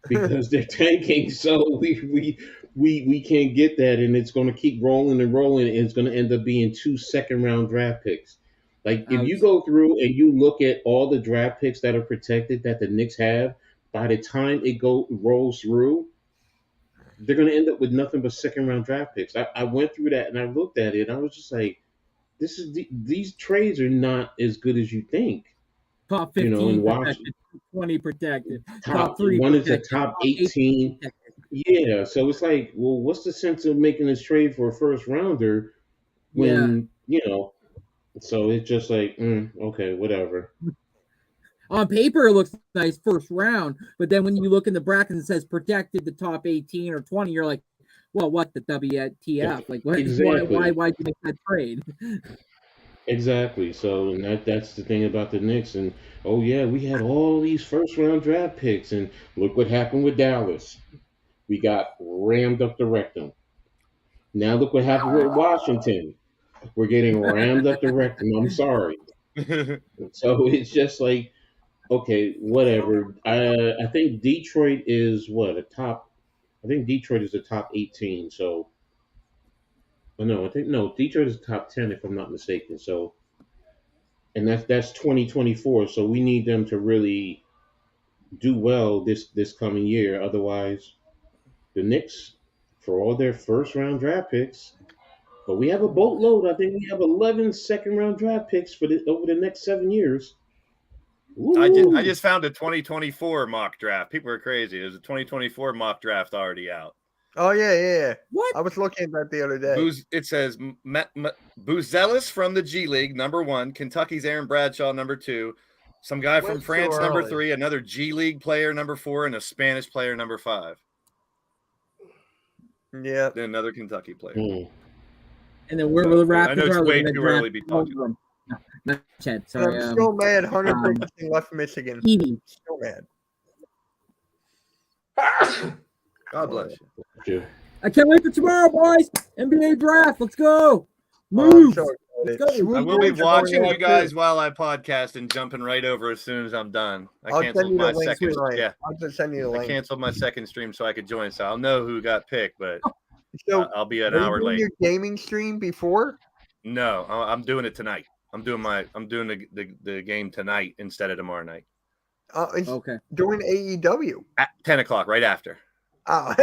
Because they're tanking, so we can't get that, and it's going to keep rolling, and it's going to end up being 2 second-round draft picks. Like, if you go through and you look at all the draft picks that are protected that the Knicks have, by the time it rolls through, they're going to end up with nothing but second-round draft picks. I went through that, and I looked at it, and I was just like, these trades are not as good as you think. Top 15 protected, 20 protected. Top 3 one protected, is a top 18. Yeah, so it's like, well, what's the sense of making this trade for a first rounder when, so it's just like, okay, whatever. On paper, it looks nice first round, but then when you look in the bracket and it says protected the top 18 or 20, you're like, well, what the WTF? Like, what? Exactly. Why'd you make that trade? Exactly. So, and that's the thing about the Knicks. And, oh, yeah, we had all these first-round draft picks, and look what happened with Dallas. We got rammed up the rectum. Now look what happened with Washington. We're getting rammed up the rectum. I'm sorry. So it's just like, okay, whatever. I think Detroit is I think Detroit is the top 18. So, Detroit is top 10 if I'm not mistaken. So, and that's 2024. So we need them to really do well this coming year. Otherwise, the Knicks, for all their first round draft picks, but we have a boatload. I think we have 11 second round draft picks over the next 7 years. I just found a 2024 mock draft. People are crazy. There's a 2024 mock draft already out. Oh, yeah. What? I was looking at that the other day. It says Buzelis from the G League, number 1. Kentucky's Aaron Bradshaw, number 2. Some guy from France, number 3. Another G League player, number 4. And a Spanish player, number 5. Yeah. Then another Kentucky player. And then we're the Raptors. I know it's way too early to be talking. No, not Chet. Sorry. I'm so mad. 100% left Michigan. Edie. So mad. God bless you. I can't wait for tomorrow, boys. NBA draft. Let's go. Oh, I'm Move. so Let's excited. go. I will be Swoop watching boys you guys while I podcast and jumping right over as soon as I'm done. I'll send you the link second. tonight. Yeah, I'll just send you the I link. canceled my second stream so I could join. So I'll know who got picked, but So, I'll be an are you hour doing late. your gaming stream before? No, I'm doing it tonight. I'm doing the game tonight instead of tomorrow night It's Okay. during AEW. at 10 o'clock, right after. Oh.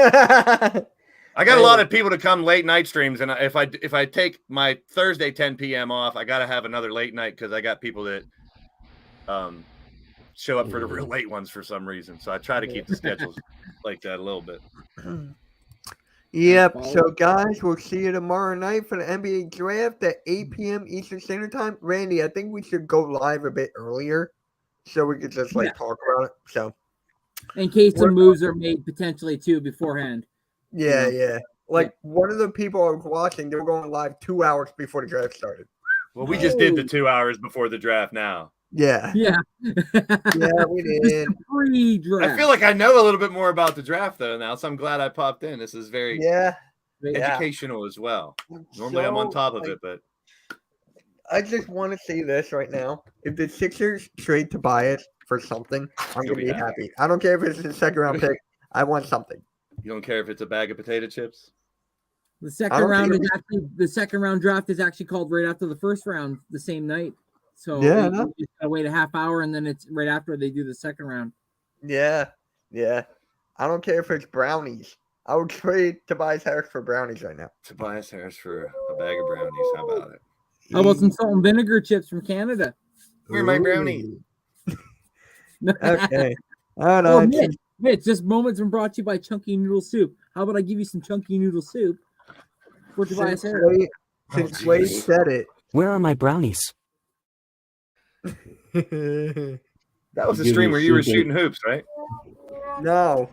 I got a lot of people to come late night streams, and if I take my Thursday 10 p.m. off, I got to have another late night because I got people that show up for the real late ones for some reason. So I try to keep the schedules like that a little bit. Yep. So, guys, we'll see you tomorrow night for the NBA draft at 8 p.m. Eastern Standard Time. Randy, I think we should go live a bit earlier so we could just talk about it. So, In case some moves are made potentially too beforehand. yeah. One of the people I was watching, they were going live 2 hours before the draft started. Well, we just did the 2 hours before the draft now. Yeah. Yeah. Yeah, we did. Pre-draft. I feel like I know a little bit more about the draft though now, so I'm glad I popped in. This is very Yeah. educational as well. Normally I'm on top of it, but I just want to say this right now. If the Sixers trade Tobias for something, I'm You'll going be to be happy. I don't care if it's a second round pick. I want something. you don't care if it's a bag of potato chips? The second round draft is actually called right after the first round, the same night. So Yeah, you just gotta wait a half hour, and then it's right after they do the second round. Yeah. I don't care if it's brownies. I would trade Tobias Harris for brownies right now. Tobias Harris for a bag of brownies. How about it? How about some salt and vinegar chips from Canada? Where are my brownies? Okay. I don't know. Mitch, this moment's been brought to you by Chunky Noodle Soup. How about I give you some Chunky Noodle Soup for Tobias Harris? Since Wade said it. Where are my brownies? That was a stream where you were shooting hoops, right? No.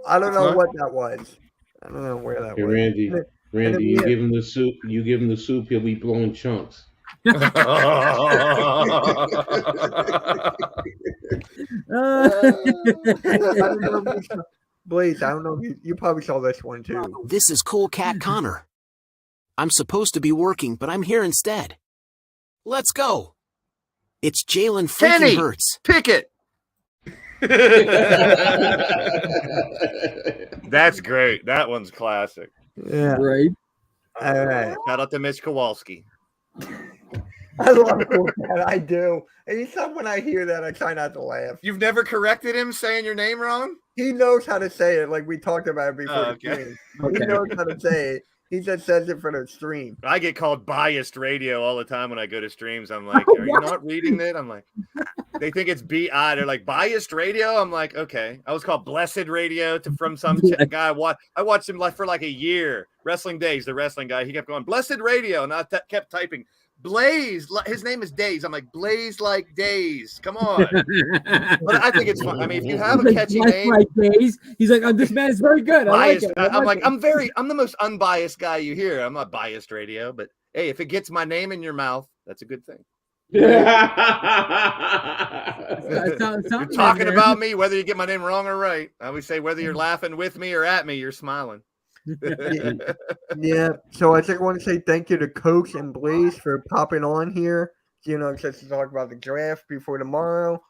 I don't know what that was. I don't know where that was. Randy, you give him the soup. You give him the soup. He'll be blowing chunks. Blaze, I don't know. You probably saw this one too. This is Cool Cat Connor. I'm supposed to be working, but I'm here instead. Let's go. It's Jalen freaking Hurts. Pickett. That's great. That one's classic. Yeah. Right. All right. Shout out to Mitch Kowalski. I love Cool Cat. I do. Anytime when I hear that, I try not to laugh. You've never corrected him saying your name wrong? He knows how to say it, like we talked about it before the stream. He knows how to say it. He just says it for the stream. I get called biased radio all the time when I go to streams. I'm like, are you not reading it? I'm like, they think it's BI. They're like, biased radio? I'm like, okay. I was called blessed radio from some guy. I watched him for like a year. Wrestling Days, the wrestling guy. He kept going, blessed radio. And I kept typing, Blaze. His name is Days. I'm like, Blaze like Days. Come on. But I think it's fun. I mean, if you have a catchy name. Like Days. He's like, this man is very good. I like it. I'm the most unbiased guy you hear. I'm not biased radio, but hey, if it gets my name in your mouth, that's a good thing. You're talking about me, whether you get my name wrong or right. I always say whether you're laughing with me or at me, you're smiling. Yeah. So I just want to say thank you to Coach and Blaze for popping on here. Just to talk about the draft before tomorrow,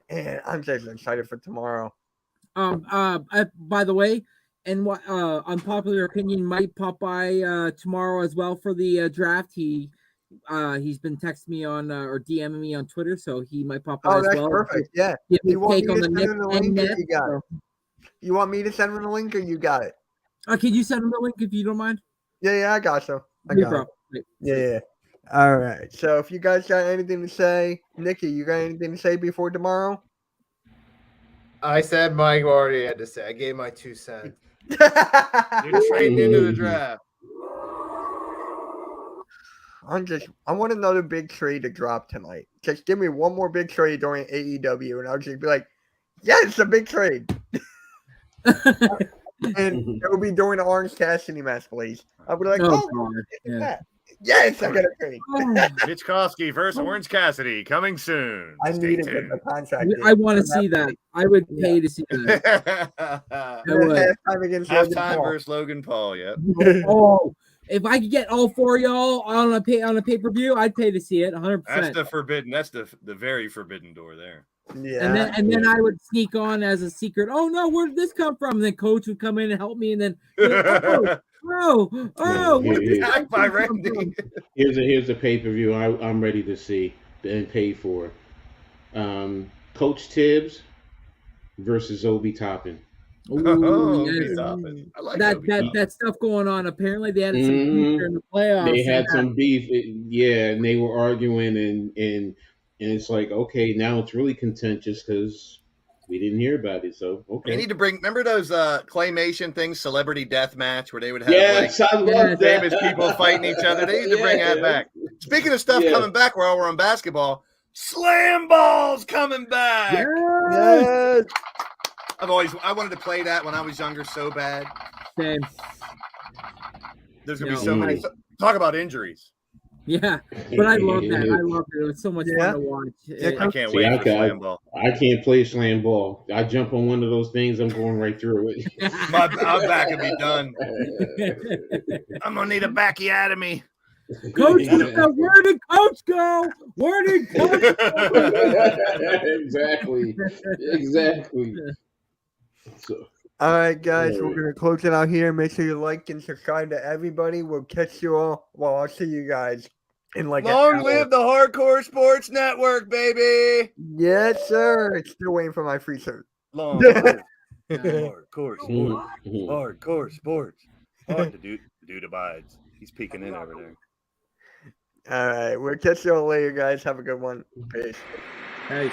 and I'm just excited for tomorrow. By the way, and what unpopular opinion might pop by tomorrow as well for the draft. He's been texting me on or DMing me on Twitter, so he might pop by as well. Oh, that's perfect. Yeah. You want me to send him the link or you got it? You want me to send him the link or you got it? Can you send him the link if you don't mind? Yeah, I got you. Yeah. All right. So if you guys got anything to say, Nicky, you got anything to say before tomorrow? I said Mike already had to say. I gave my 2 cents. You're trading into the draft. I want another big trade to drop tonight. Just give me one more big trade during AEW, and I'll just be like, yes, a big trade. And it will be during the Orange Cassidy match, please. I'll be like, yes, I got a trade. Mitch Kowalski versus Orange Cassidy coming soon. I need to get the contract. I want to see that. I would pay to see that. Halftime versus Logan Paul. Yeah. Oh, if I could get all 4 of y'all on a pay-per-view, I'd pay to see it 100%. That's the forbidden. That's the very forbidden door there. Yeah, and then I would sneak on as a secret. Oh no, where did this come from? And then Coach would come in and help me, and then by Randy. Here's a pay-per-view I'm ready to see and pay for. Coach Tibbs versus Obi Toppin. I like that stuff going on. Apparently, they had some beef during the playoffs. They had some beef, and they were arguing, and it's like, okay, now it's really contentious because we didn't hear about it. So okay, they need to bring. Remember those claymation things, Celebrity Death Match, where they would have I love famous people fighting each other. They need to bring that back. Speaking of stuff coming back, while we're on basketball, Slam Ball's coming back. Yes. I wanted to play that when I was younger so bad. Same. There's gonna be so many. Talk about injuries. Yeah, but I love that. I loved it. It was so much Yeah. fun to watch. I can't See, wait I for ca- slam ball. I can't play slam ball. I jump on one of those things, I'm going right through it. My back will be done. I'm gonna need a backiotomy. Coach, where did Coach go? Where did Coach Exactly. So, All right, guys, Yeah. we're going to close it out here. Make sure you like and subscribe to everybody. We'll catch you all. Well, I'll see you guys in like an Long hour. live the Hardcore Sports Network, baby. Yes, sir. Still waiting for my free shirt. Long live Hardcore Sports. mhm. Hardcore Sports. The dude abides. He's peeking in over there. All right. We'll catch you all later, guys. Have a good one. Peace. Hey.